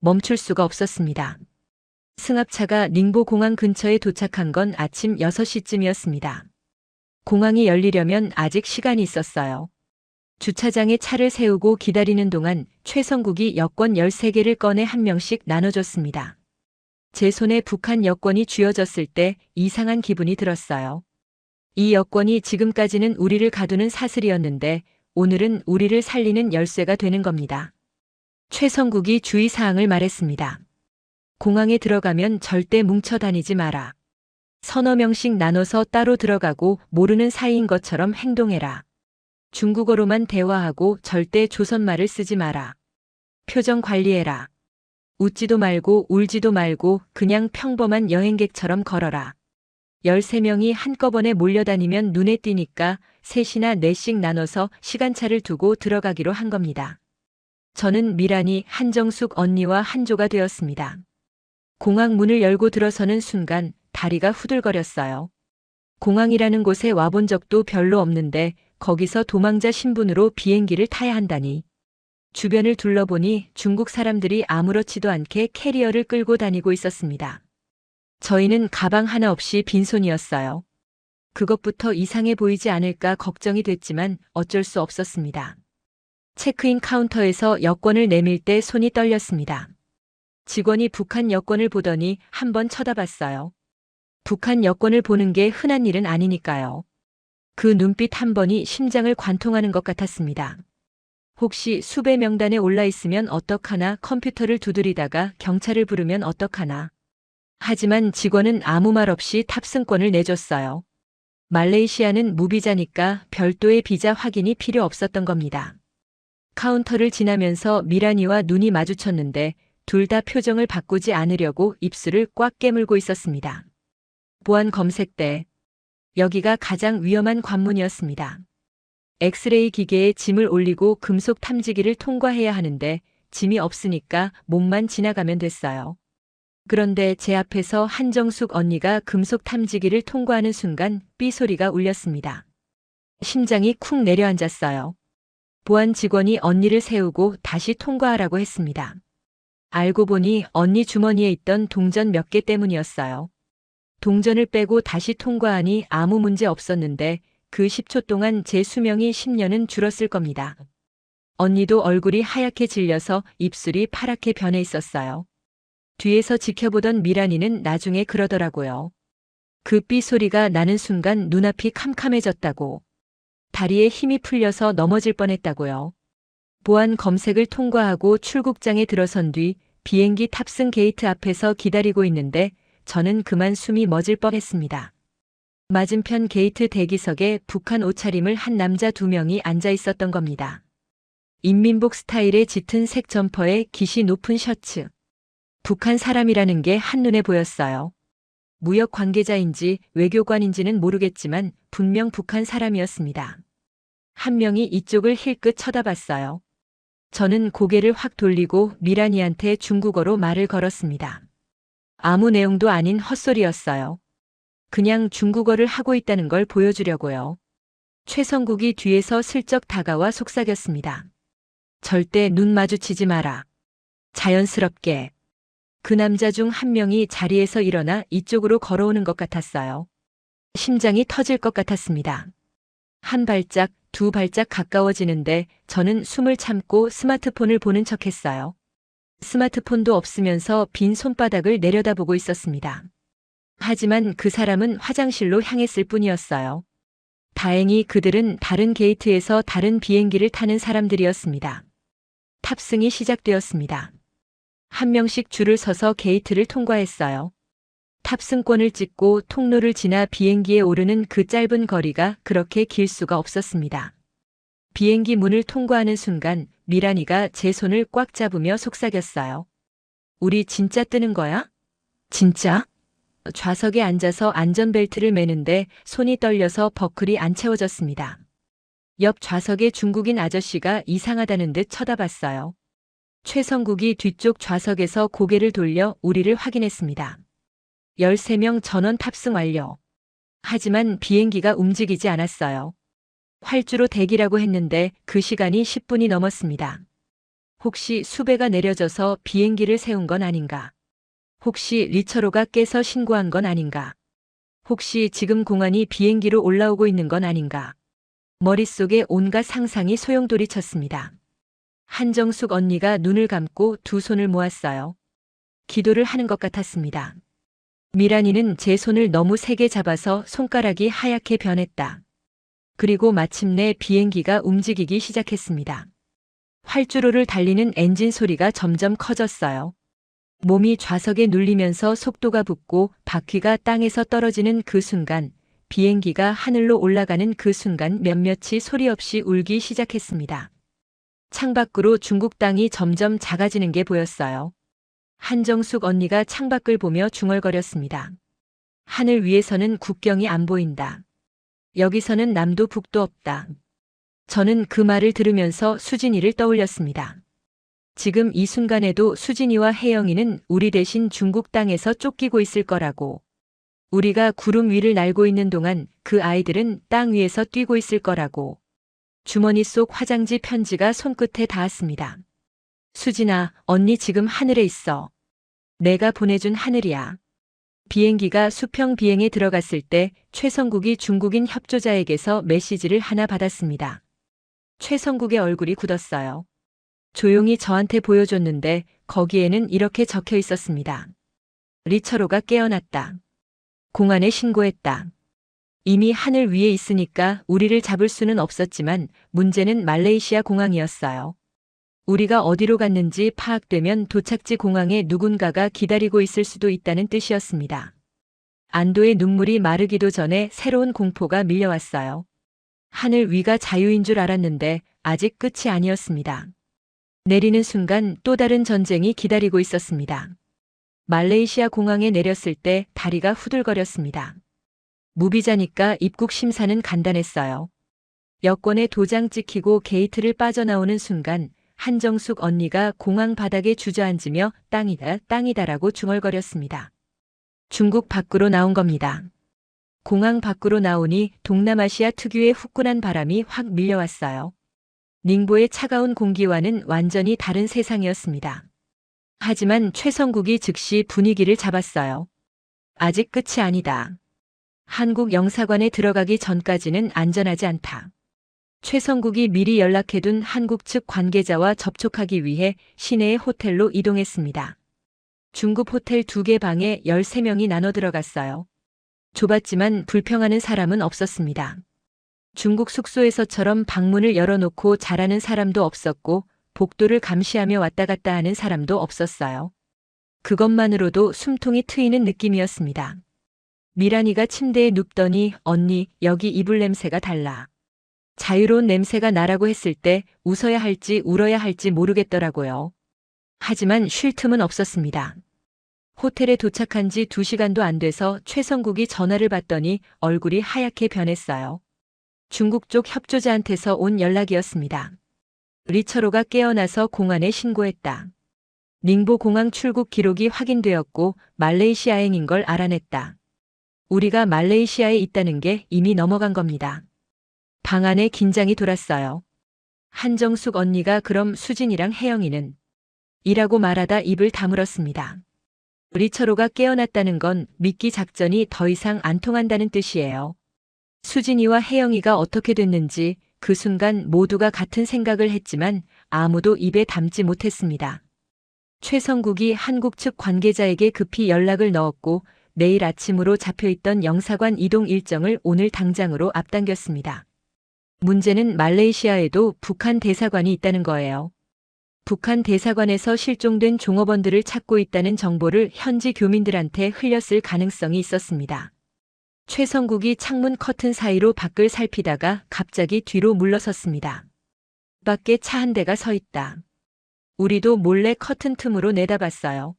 [SPEAKER 5] 멈출 수가 없었습니다. 승합차가 닝보 공항 근처에 도착한 건 아침 6시쯤이었습니다. 공항이 열리려면 아직 시간이 있었어요. 주차장에 차를 세우고 기다리는 동안 최성국이 여권 13개를 꺼내 한 명씩 나눠줬습니다. 제 손에 북한 여권이 쥐어졌을 때 이상한 기분이 들었어요. 이 여권이 지금까지는 우리를 가두는 사슬이었는데 오늘은 우리를 살리는 열쇠가 되는 겁니다. 최성국이 주의사항을 말했습니다. 공항에 들어가면 절대 뭉쳐 다니지 마라. 서너 명씩 나눠서 따로 들어가고 모르는 사이인 것처럼 행동해라. 중국어로만 대화하고 절대 조선말을 쓰지 마라. 표정 관리해라. 웃지도 말고 울지도 말고 그냥 평범한 여행객처럼 걸어라. 13명이 한꺼번에 몰려다니면 눈에 띄니까 셋이나 넷씩 나눠서 시간차를 두고 들어가기로 한 겁니다. 저는 미란이, 한정숙 언니와 한조가 되었습니다. 공항 문을 열고 들어서는 순간 다리가 후들거렸어요. 공항이라는 곳에 와본 적도 별로 없는데 거기서 도망자 신분으로 비행기를 타야 한다니. 주변을 둘러보니 중국 사람들이 아무렇지도 않게 캐리어를 끌고 다니고 있었습니다. 저희는 가방 하나 없이 빈손이었어요. 그것부터 이상해 보이지 않을까 걱정이 됐지만 어쩔 수 없었습니다. 체크인 카운터에서 여권을 내밀 때 손이 떨렸습니다. 직원이 북한 여권을 보더니 한번 쳐다봤어요. 북한 여권을 보는 게 흔한 일은 아니니까요. 그 눈빛 한 번이 심장을 관통하는 것 같았습니다. 혹시 수배 명단에 올라 있으면 어떡하나 컴퓨터를 두드리다가 경찰을 부르면 어떡하나. 하지만 직원은 아무 말 없이 탑승권을 내줬어요. 말레이시아는 무비자니까 별도의 비자 확인이 필요 없었던 겁니다. 카운터를 지나면서 미란이와 눈이 마주쳤는데 둘 다 표정을 바꾸지 않으려고 입술을 꽉 깨물고 있었습니다. 보안 검색대. 여기가 가장 위험한 관문이었습니다. 엑스레이 기계에 짐을 올리고 금속 탐지기를 통과해야 하는데 짐이 없으니까 몸만 지나가면 됐어요. 그런데 제 앞에서 한정숙 언니가 금속 탐지기를 통과하는 순간 삐 소리가 울렸습니다. 심장이 쿵 내려앉았어요. 보안 직원이 언니를 세우고 다시 통과하라고 했습니다. 알고 보니 언니 주머니에 있던 동전 몇 개 때문이었어요. 동전을 빼고 다시 통과하니 아무 문제 없었는데 그 10초 동안 제 수명이 10년은 줄었을 겁니다. 언니도 얼굴이 하얗게 질려서 입술이 파랗게 변해 있었어요. 뒤에서 지켜보던 미란이는 나중에 그러더라고요. 그 삐 소리가 나는 순간 눈앞이 캄캄해졌다고. 다리에 힘이 풀려서 넘어질 뻔했다고요. 보안 검색을 통과하고 출국장에 들어선 뒤 비행기 탑승 게이트 앞에서 기다리고 있는데 저는 그만 숨이 멎을 뻔했습니다. 맞은편 게이트 대기석에 북한 옷차림을 한 남자 2명이 앉아 있었던 겁니다. 인민복 스타일의 짙은 색 점퍼에 깃이 높은 셔츠. 북한 사람이라는 게 한눈에 보였어요. 무역 관계자인지 외교관인지는 모르겠지만 분명 북한 사람이었습니다. 한 명이 이쪽을 힐끗 쳐다봤어요. 저는 고개를 확 돌리고 미란이한테 중국어로 말을 걸었습니다. 아무 내용도 아닌 헛소리였어요. 그냥 중국어를 하고 있다는 걸 보여주려고요. 최성국이 뒤에서 슬쩍 다가와 속삭였습니다. 절대 눈 마주치지 마라. 자연스럽게. 그 남자 중 한 명이 자리에서 일어나 이쪽으로 걸어오는 것 같았어요. 심장이 터질 것 같았습니다. 한 발짝, 두 발짝 가까워지는데 저는 숨을 참고 스마트폰을 보는 척했어요. 스마트폰도 없으면서 빈 손바닥을 내려다보고 있었습니다. 하지만 그 사람은 화장실로 향했을 뿐이었어요. 다행히 그들은 다른 게이트에서 다른 비행기를 타는 사람들이었습니다. 탑승이 시작되었습니다. 한 명씩 줄을 서서 게이트를 통과했어요. 탑승권을 찍고 통로를 지나 비행기에 오르는 그 짧은 거리가 그렇게 길 수가 없었습니다. 비행기 문을 통과하는 순간 미란이가 제 손을 꽉 잡으며 속삭였어요. 우리 진짜 뜨는 거야? 진짜? 좌석에 앉아서 안전벨트를 매는데 손이 떨려서 버클이 안 채워졌습니다. 옆 좌석의 중국인 아저씨가 이상하다는 듯 쳐다봤어요. 최성국이 뒤쪽 좌석에서 고개를 돌려 우리를 확인했습니다. 13명 전원 탑승 완료. 하지만 비행기가 움직이지 않았어요. 활주로 대기라고 했는데 그 시간이 10분이 넘었습니다. 혹시 수배가 내려져서 비행기를 세운 건 아닌가? 혹시 리처로가 깨서 신고한 건 아닌가? 혹시 지금 공안이 비행기로 올라오고 있는 건 아닌가? 머릿속에 온갖 상상이 소용돌이쳤습니다. 한정숙 언니가 눈을 감고 두 손을 모았어요. 기도를 하는 것 같았습니다. 미란이는 제 손을 너무 세게 잡아서 손가락이 하얗게 변했다. 그리고 마침내 비행기가 움직이기 시작했습니다. 활주로를 달리는 엔진 소리가 점점 커졌어요. 몸이 좌석에 눌리면서 속도가 붙고 바퀴가 땅에서 떨어지는 그 순간, 비행기가 하늘로 올라가는 그 순간 몇몇이 소리 없이 울기 시작했습니다. 창밖으로 중국 땅이 점점 작아지는 게 보였어요. 한정숙 언니가 창밖을 보며 중얼거렸습니다. 하늘 위에서는 국경이 안 보인다. 여기서는 남도 북도 없다. 저는 그 말을 들으면서 수진이를 떠올렸습니다. 지금 이 순간에도 수진이와 혜영이는 우리 대신 중국 땅에서 쫓기고 있을 거라고. 우리가 구름 위를 날고 있는 동안 그 아이들은 땅 위에서 뛰고 있을 거라고. 주머니 속 화장지 편지가 손끝에 닿았습니다. 수진아, 언니 지금 하늘에 있어. 내가 보내준 하늘이야. 비행기가 수평 비행에 들어갔을 때 최성국이 중국인 협조자에게서 메시지를 하나 받았습니다. 최성국의 얼굴이 굳었어요. 조용히 저한테 보여줬는데 거기에는 이렇게 적혀 있었습니다. 리처로가 깨어났다. 공안에 신고했다. 이미 하늘 위에 있으니까 우리를 잡을 수는 없었지만 문제는 말레이시아 공항이었어요. 우리가 어디로 갔는지 파악되면 도착지 공항에 누군가가 기다리고 있을 수도 있다는 뜻이었습니다. 안도의 눈물이 마르기도 전에 새로운 공포가 밀려왔어요. 하늘 위가 자유인 줄 알았는데 아직 끝이 아니었습니다. 내리는 순간 또 다른 전쟁이 기다리고 있었습니다. 말레이시아 공항에 내렸을 때 다리가 후들거렸습니다. 무비자니까 입국 심사는 간단했어요. 여권에 도장 찍히고 게이트를 빠져나오는 순간 한정숙 언니가 공항 바닥에 주저앉으며 땅이다, 땅이다라고 중얼거렸습니다. 중국 밖으로 나온 겁니다. 공항 밖으로 나오니 동남아시아 특유의 후끈한 바람이 확 밀려왔어요. 닝보의 차가운 공기와는 완전히 다른 세상이었습니다. 하지만 최성국이 즉시 분위기를 잡았어요. 아직 끝이 아니다. 한국 영사관에 들어가기 전까지는 안전하지 않다. 최성국이 미리 연락해둔 한국 측 관계자와 접촉하기 위해 시내의 호텔로 이동했습니다. 중급 호텔 2개 방에 13명이 나눠 들어갔어요. 좁았지만 불평하는 사람은 없었습니다. 중국 숙소에서처럼 방문을 열어놓고 자라는 사람도 없었고 복도를 감시하며 왔다 갔다 하는 사람도 없었어요. 그것만으로도 숨통이 트이는 느낌이었습니다. 미란이가 침대에 눕더니 언니, 여기 이불 냄새가 달라. 자유로운 냄새가 나라고 했을 때 웃어야 할지 울어야 할지 모르겠더라고요. 하지만 쉴 틈은 없었습니다. 호텔에 도착한 지 2시간도 안 돼서 최성국이 전화를 받더니 얼굴이 하얗게 변했어요. 중국 쪽 협조자한테서 온 연락이었습니다. 리처로가 깨어나서 공안에 신고했다. 닝보 공항 출국 기록이 확인되었고 말레이시아행인 걸 알아냈다. 우리가 말레이시아에 있다는 게 이미 넘어간 겁니다. 방 안에 긴장이 돌았어요. 한정숙 언니가 그럼 수진이랑 혜영이는? 이라고 말하다 입을 다물었습니다. 리처로가 깨어났다는 건 미끼 작전이 더 이상 안 통한다는 뜻이에요. 수진이와 혜영이가 어떻게 됐는지 그 순간 모두가 같은 생각을 했지만 아무도 입에 담지 못했습니다. 최성국이 한국 측 관계자에게 급히 연락을 넣었고 내일 아침으로 잡혀있던 영사관 이동 일정을 오늘 당장으로 앞당겼습니다. 문제는 말레이시아에도 북한 대사관이 있다는 거예요. 북한 대사관에서 실종된 종업원들을 찾고 있다는 정보를 현지 교민들한테 흘렸을 가능성이 있었습니다. 최성국이 창문 커튼 사이로 밖을 살피다가 갑자기 뒤로 물러섰습니다. 밖에 차 한 대가 서 있다. 우리도 몰래 커튼 틈으로 내다봤어요.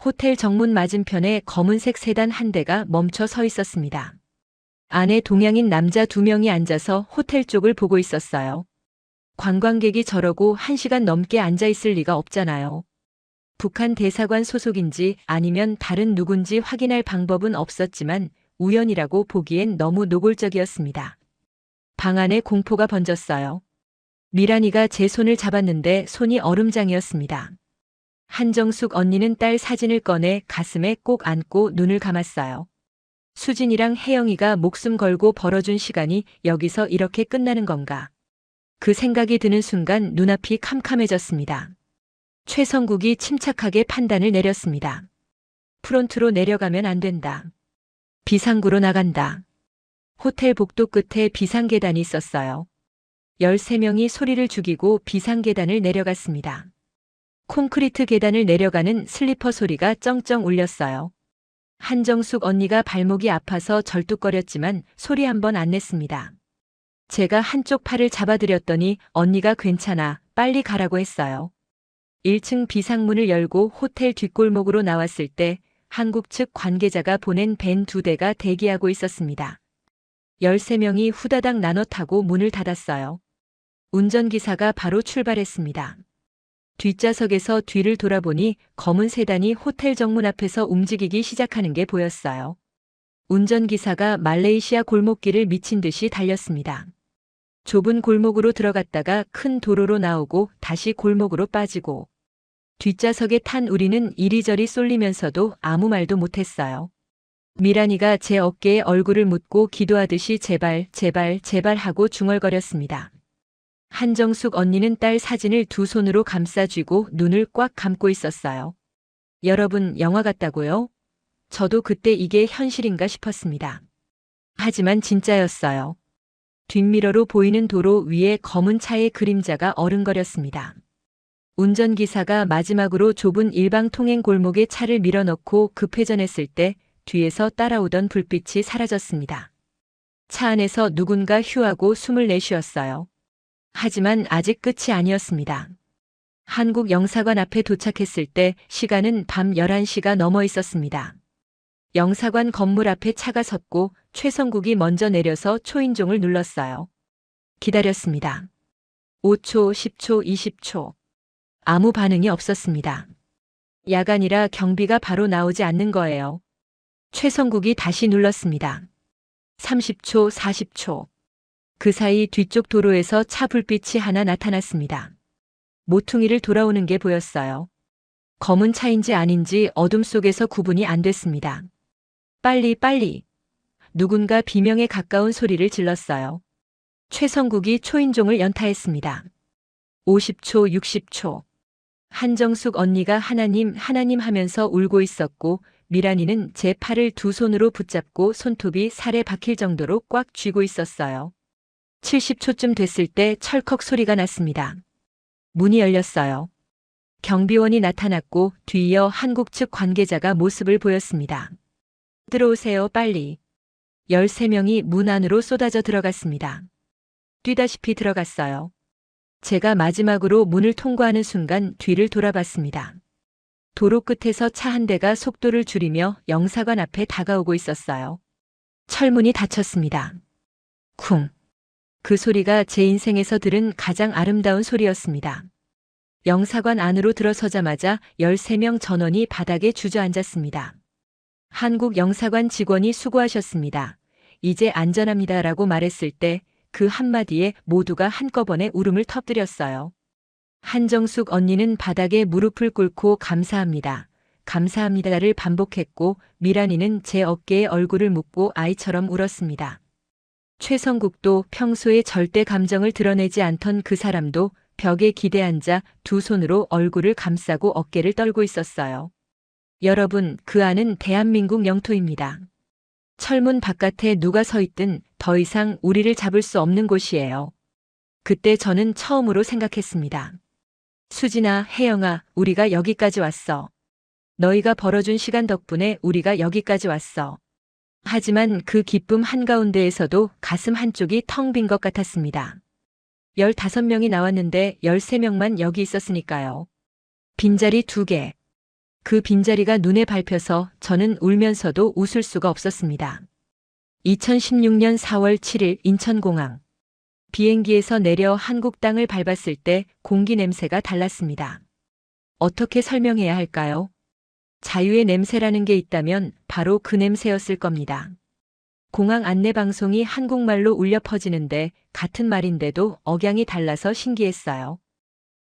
[SPEAKER 5] 호텔 정문 맞은편에 검은색 세단 한 대가 멈춰 서 있었습니다. 안에 동양인 남자 2명이 앉아서 호텔 쪽을 보고 있었어요. 관광객이 저러고 1시간 넘게 앉아 있을 리가 없잖아요. 북한 대사관 소속인지 아니면 다른 누군지 확인할 방법은 없었지만 우연이라고 보기엔 너무 노골적이었습니다. 방 안에 공포가 번졌어요. 미란이가 제 손을 잡았는데 손이 얼음장이었습니다. 한정숙 언니는 딸 사진을 꺼내 가슴에 꼭 안고 눈을 감았어요. 수진이랑 혜영이가 목숨 걸고 벌어준 시간이 여기서 이렇게 끝나는 건가? 그 생각이 드는 순간 눈앞이 캄캄해졌습니다. 최성국이 침착하게 판단을 내렸습니다. 프론트로 내려가면 안 된다. 비상구로 나간다. 호텔 복도 끝에 비상계단이 있었어요. 13명이 소리를 죽이고 비상계단을 내려갔습니다. 콘크리트 계단을 내려가는 슬리퍼 소리가 쩡쩡 울렸어요. 한정숙 언니가 발목이 아파서 절뚝거렸지만 소리 한 번 안 냈습니다. 제가 한쪽 팔을 잡아드렸더니 언니가 괜찮아, 빨리 가라고 했어요. 1층 비상문을 열고 호텔 뒷골목으로 나왔을 때 한국 측 관계자가 보낸 밴 2대가 대기하고 있었습니다. 13명이 후다닥 나눠 타고 문을 닫았어요. 운전기사가 바로 출발했습니다. 뒷좌석에서 뒤를 돌아보니 검은 세단이 호텔 정문 앞에서 움직이기 시작하는 게 보였어요. 운전기사가 말레이시아 골목길을 미친 듯이 달렸습니다. 좁은 골목으로 들어갔다가 큰 도로로 나오고 다시 골목으로 빠지고 뒷좌석에 탄 우리는 이리저리 쏠리면서도 아무 말도 못했어요. 미란이가 제 어깨에 얼굴을 묻고 기도하듯이 제발, 제발, 제발 하고 중얼거렸습니다. 한정숙 언니는 딸 사진을 2 손으로 감싸쥐고 눈을 꽉 감고 있었어요. 여러분, 영화 같다고요? 저도 그때 이게 현실인가 싶었습니다. 하지만 진짜였어요. 뒷미러로 보이는 도로 위에 검은 차의 그림자가 어른거렸습니다. 운전기사가 마지막으로 좁은 일방 통행 골목에 차를 밀어넣고 급회전했을 때 뒤에서 따라오던 불빛이 사라졌습니다. 차 안에서 누군가 휴하고 숨을 내쉬었어요. 하지만 아직 끝이 아니었습니다. 한국 영사관 앞에 도착했을 때 시간은 밤 11시가 넘어 있었습니다. 영사관 건물 앞에 차가 섰고 최성국이 먼저 내려서 초인종을 눌렀어요. 기다렸습니다. 5초, 10초, 20초. 아무 반응이 없었습니다. 야간이라 경비가 바로 나오지 않는 거예요. 최성국이 다시 눌렀습니다. 30초, 40초. 그 사이 뒤쪽 도로에서 차 불빛이 하나 나타났습니다. 모퉁이를 돌아오는 게 보였어요. 검은 차인지 아닌지 어둠 속에서 구분이 안 됐습니다. 빨리, 빨리. 누군가 비명에 가까운 소리를 질렀어요. 최성국이 초인종을 연타했습니다. 50초, 60초. 한정숙 언니가 하나님, 하나님 하면서 울고 있었고 미란이는 제 팔을 2 손으로 붙잡고 손톱이 살에 박힐 정도로 꽉 쥐고 있었어요. 70초쯤 됐을 때 철컥 소리가 났습니다. 문이 열렸어요. 경비원이 나타났고 뒤이어 한국 측 관계자가 모습을 보였습니다. 들어오세요, 빨리. 13명이 문 안으로 쏟아져 들어갔습니다. 뛰다시피 들어갔어요. 제가 마지막으로 문을 통과하는 순간 뒤를 돌아봤습니다. 도로 끝에서 차 한 대가 속도를 줄이며 영사관 앞에 다가오고 있었어요. 철문이 닫혔습니다. 쿵. 그 소리가 제 인생에서 들은 가장 아름다운 소리였습니다. 영사관 안으로 들어서자마자 13명 전원이 바닥에 주저앉았습니다. 한국 영사관 직원이 수고하셨습니다. 이제 안전합니다라고 말했을 때 그 한마디에 모두가 한꺼번에 울음을 터뜨렸어요. 한정숙 언니는 바닥에 무릎을 꿇고 감사합니다. 감사합니다를 반복했고 미란이는 제 어깨에 얼굴을 묻고 아이처럼 울었습니다. 최성국도 평소에 절대 감정을 드러내지 않던 그 사람도 벽에 기대앉아 2 손으로 얼굴을 감싸고 어깨를 떨고 있었어요. 여러분, 그 안은 대한민국 영토입니다. 철문 바깥에 누가 서 있든 더 이상 우리를 잡을 수 없는 곳이에요. 그때 저는 처음으로 생각했습니다. 수진아, 혜영아, 우리가 여기까지 왔어. 너희가 벌어준 시간 덕분에 우리가 여기까지 왔어. 하지만 그 기쁨 한가운데에서도 가슴 한쪽이 텅 빈 것 같았습니다. 15명이 나왔는데 13명만 여기 있었으니까요. 빈자리 2개. 그 빈자리가 눈에 밟혀서 저는 울면서도 웃을 수가 없었습니다. 2016년 4월 7일 인천공항. 비행기에서 내려 한국 땅을 밟았을 때 공기 냄새가 달랐습니다. 어떻게 설명해야 할까요? 자유의 냄새라는 게 있다면 바로 그 냄새였을 겁니다. 공항 안내방송이 한국말로 울려 퍼지는데 같은 말인데도 억양이 달라서 신기했어요.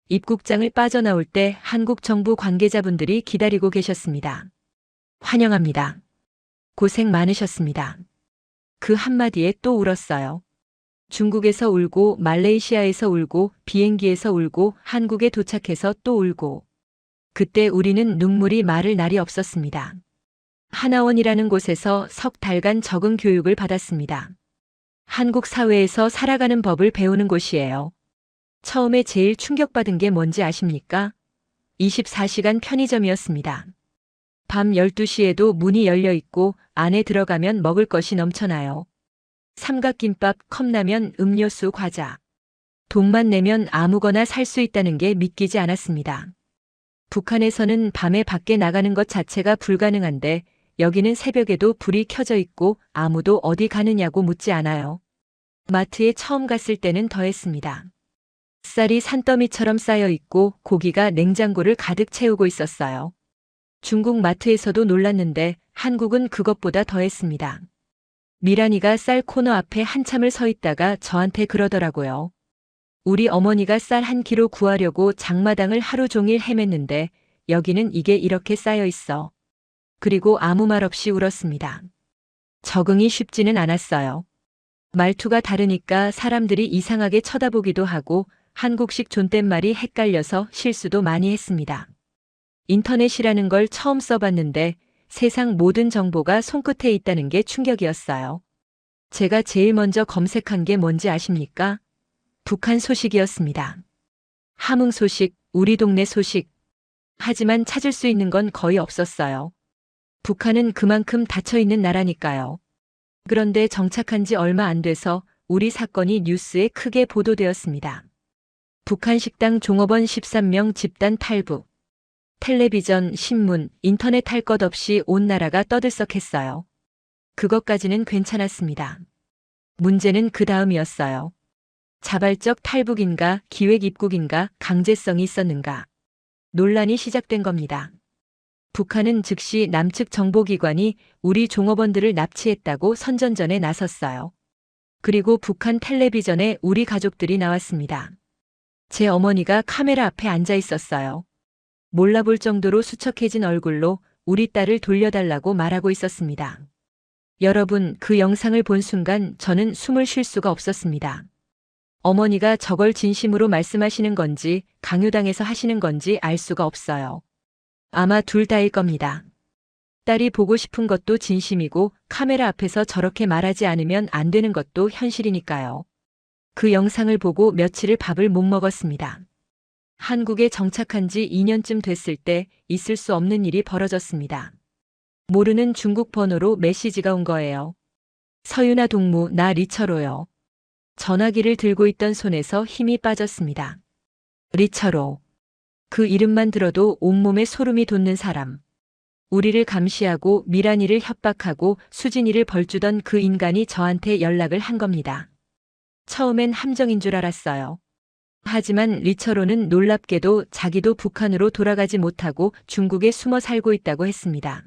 [SPEAKER 5] 입국장을 빠져나올 때 한국 정부 관계자분들이 기다리고 계셨습니다. 환영합니다. 고생 많으셨습니다. 그 한마디에 또 울었어요. 중국에서 울고 말레이시아에서 울고 비행기에서 울고 한국에 도착해서 또 울고. 그때 우리는 눈물이 마를 날이 없었습니다. 하나원이라는 곳에서 석 달간 적응 교육을 받았습니다. 한국 사회에서 살아가는 법을 배우는 곳이에요. 처음에 제일 충격받은 게 뭔지 아십니까? 24시간 편의점이었습니다. 밤 12시에도 문이 열려 있고 안에 들어가면 먹을 것이 넘쳐나요. 삼각김밥, 컵라면, 음료수, 과자. 돈만 내면 아무거나 살 수 있다는 게 믿기지 않았습니다. 북한에서는 밤에 밖에 나가는 것 자체가 불가능한데 여기는 새벽에도 불이 켜져 있고 아무도 어디 가느냐고 묻지 않아요. 마트에 처음 갔을 때는 더했습니다. 쌀이 산더미처럼 쌓여 있고 고기가 냉장고를 가득 채우고 있었어요. 중국 마트에서도 놀랐는데 한국은 그것보다 더했습니다. 미란이가 쌀 코너 앞에 한참을 서 있다가 저한테 그러더라고요. 우리 어머니가 쌀 1kg 구하려고 장마당을 하루 종일 헤맸는데 여기는 이게 이렇게 쌓여 있어. 그리고 아무 말 없이 울었습니다. 적응이 쉽지는 않았어요. 말투가 다르니까 사람들이 이상하게 쳐다보기도 하고 한국식 존댓말이 헷갈려서 실수도 많이 했습니다. 인터넷이라는 걸 처음 써봤는데 세상 모든 정보가 손끝에 있다는 게 충격이었어요. 제가 제일 먼저 검색한 게 뭔지 아십니까? 북한 소식이었습니다. 함흥 소식, 우리 동네 소식. 하지만 찾을 수 있는 건 거의 없었어요. 북한은 그만큼 닫혀있는 나라니까요. 그런데 정착한 지 얼마 안 돼서 우리 사건이 뉴스에 크게 보도되었습니다. 북한 식당 종업원 13명 집단 탈북. 텔레비전, 신문, 인터넷 할 것 없이 온 나라가 떠들썩했어요. 그것까지는 괜찮았습니다. 문제는 그 다음이었어요. 자발적 탈북인가, 기획 입국인가, 강제성이 있었는가. 논란이 시작된 겁니다. 북한은 즉시 남측 정보기관이 우리 종업원들을 납치했다고 선전전에 나섰어요. 그리고 북한 텔레비전에 우리 가족들이 나왔습니다. 제 어머니가 카메라 앞에 앉아 있었어요. 몰라볼 정도로 수척해진 얼굴로 우리 딸을 돌려달라고 말하고 있었습니다. 여러분, 그 영상을 본 순간 저는 숨을 쉴 수가 없었습니다. 어머니가 저걸 진심으로 말씀하시는 건지 강요당해서 하시는 건지 알 수가 없어요. 아마 둘 다일 겁니다. 딸이 보고 싶은 것도 진심이고 카메라 앞에서 저렇게 말하지 않으면 안 되는 것도 현실이니까요. 그 영상을 보고 며칠을 밥을 못 먹었습니다. 한국에 정착한 지 2년쯤 됐을 때 있을 수 없는 일이 벌어졌습니다. 모르는 중국 번호로 메시지가 온 거예요. 서윤아 동무, 나 리처로요. 전화기를 들고 있던 손에서 힘이 빠졌습니다. 리처로. 그 이름만 들어도 온몸에 소름이 돋는 사람. 우리를 감시하고 미란이를 협박하고 수진이를 벌주던 그 인간이 저한테 연락을 한 겁니다. 처음엔 함정인 줄 알았어요. 하지만 리처로는 놀랍게도 자기도 북한으로 돌아가지 못하고 중국에 숨어 살고 있다고 했습니다.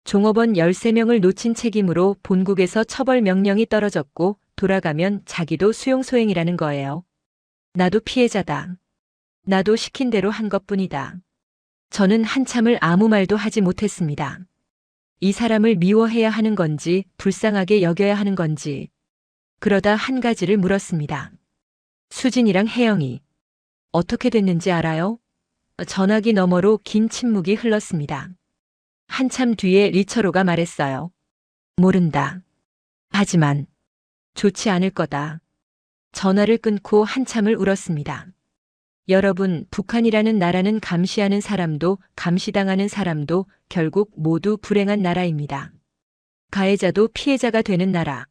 [SPEAKER 5] 종업원 13명을 놓친 책임으로 본국에서 처벌 명령이 떨어졌고 돌아가면 자기도 수용소행이라는 거예요. 나도 피해자다. 나도 시킨 대로 한 것뿐이다. 저는 한참을 아무 말도 하지 못했습니다. 이 사람을 미워해야 하는 건지 불쌍하게 여겨야 하는 건지. 그러다 한 가지를 물었습니다. 수진이랑 혜영이 어떻게 됐는지 알아요? 전화기 너머로 긴 침묵이 흘렀습니다. 한참 뒤에 리처로가 말했어요. 모른다. 하지만 좋지 않을 거다. 전화를 끊고 한참을 울었습니다. 여러분, 북한이라는 나라는 감시하는 사람도 감시당하는 사람도 결국 모두 불행한 나라입니다. 가해자도 피해자가 되는 나라.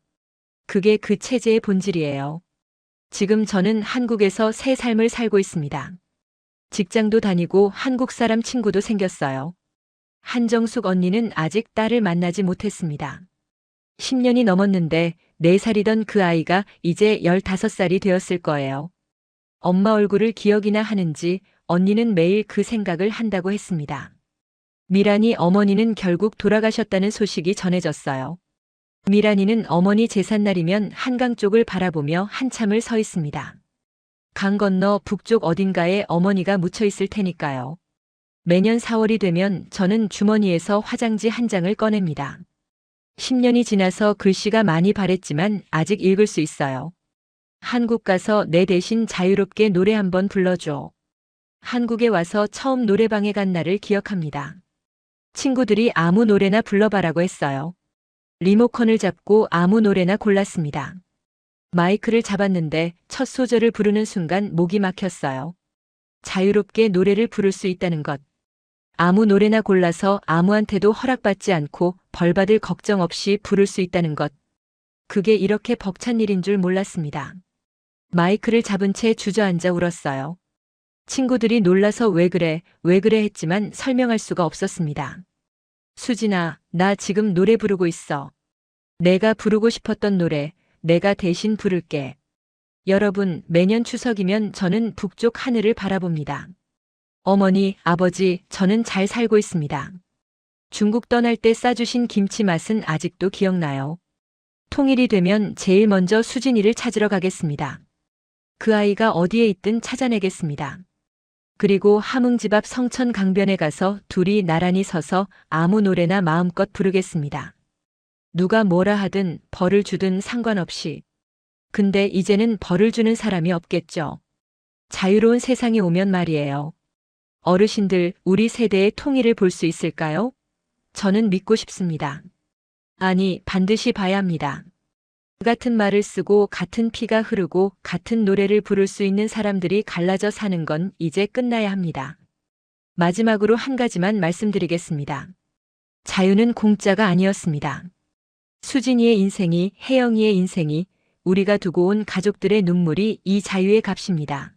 [SPEAKER 5] 그게 그 체제의 본질이에요. 지금 저는 한국에서 새 삶을 살고 있습니다. 직장도 다니고 한국 사람 친구도 생겼어요. 한정숙 언니는 아직 딸을 만나지 못했습니다. 10년이 넘었는데 4살이던 그 아이가 이제 15살이 되었을 거예요. 엄마 얼굴을 기억이나 하는지 언니는 매일 그 생각을 한다고 했습니다. 미란이 어머니는 결국 돌아가셨다는 소식이 전해졌어요. 미란이는 어머니 제삿날이면 한강 쪽을 바라보며 한참을 서 있습니다. 강 건너 북쪽 어딘가에 어머니가 묻혀 있을 테니까요. 매년 4월이 되면 저는 주머니에서 화장지 한 장을 꺼냅니다. 10년이 지나서 글씨가 많이 바랬지만 아직 읽을 수 있어요. 한국 가서 내 대신 자유롭게 노래 한번 불러줘. 한국에 와서 처음 노래방에 간 날을 기억합니다. 친구들이 아무 노래나 불러봐라고 했어요. 리모컨을 잡고 아무 노래나 골랐습니다. 마이크를 잡았는데 첫 소절을 부르는 순간 목이 막혔어요. 자유롭게 노래를 부를 수 있다는 것. 아무 노래나 골라서 아무한테도 허락받지 않고 벌받을 걱정 없이 부를 수 있다는 것. 그게 이렇게 벅찬 일인 줄 몰랐습니다. 마이크를 잡은 채 주저앉아 울었어요. 친구들이 놀라서 왜 그래 했지만 설명할 수가 없었습니다. 수진아, 나 지금 노래 부르고 있어. 내가 부르고 싶었던 노래, 내가 대신 부를게. 여러분, 매년 추석이면 저는 북쪽 하늘을 바라봅니다. 어머니, 아버지, 저는 잘 살고 있습니다. 중국 떠날 때 싸주신 김치 맛은 아직도 기억나요. 통일이 되면 제일 먼저 수진이를 찾으러 가겠습니다. 그 아이가 어디에 있든 찾아내겠습니다. 그리고 함흥집 앞 성천 강변에 가서 둘이 나란히 서서 아무 노래나 마음껏 부르겠습니다. 누가 뭐라 하든 벌을 주든 상관없이. 근데 이제는 벌을 주는 사람이 없겠죠. 자유로운 세상이 오면 말이에요. 어르신들, 우리 세대의 통일을 볼 수 있을까요? 저는 믿고 싶습니다. 아니, 반드시 봐야 합니다. 같은 말을 쓰고 같은 피가 흐르고 같은 노래를 부를 수 있는 사람들이 갈라져 사는 건 이제 끝나야 합니다. 마지막으로 한 가지만 말씀드리겠습니다. 자유는 공짜가 아니었습니다. 수진이의 인생이, 혜영이의 인생이, 우리가 두고 온 가족들의 눈물이 이 자유의 값입니다.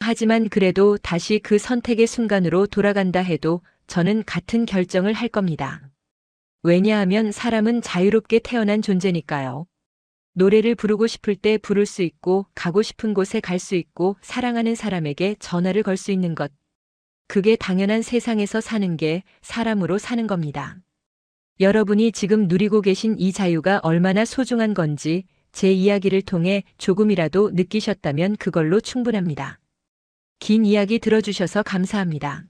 [SPEAKER 5] 하지만 그래도 다시 그 선택의 순간으로 돌아간다 해도 저는 같은 결정을 할 겁니다. 왜냐하면 사람은 자유롭게 태어난 존재니까요. 노래를 부르고 싶을 때 부를 수 있고 가고 싶은 곳에 갈 수 있고 사랑하는 사람에게 전화를 걸 수 있는 것. 그게 당연한 세상에서 사는 게 사람으로 사는 겁니다. 여러분이 지금 누리고 계신 이 자유가 얼마나 소중한 건지 제 이야기를 통해 조금이라도 느끼셨다면 그걸로 충분합니다. 긴 이야기 들어주셔서 감사합니다.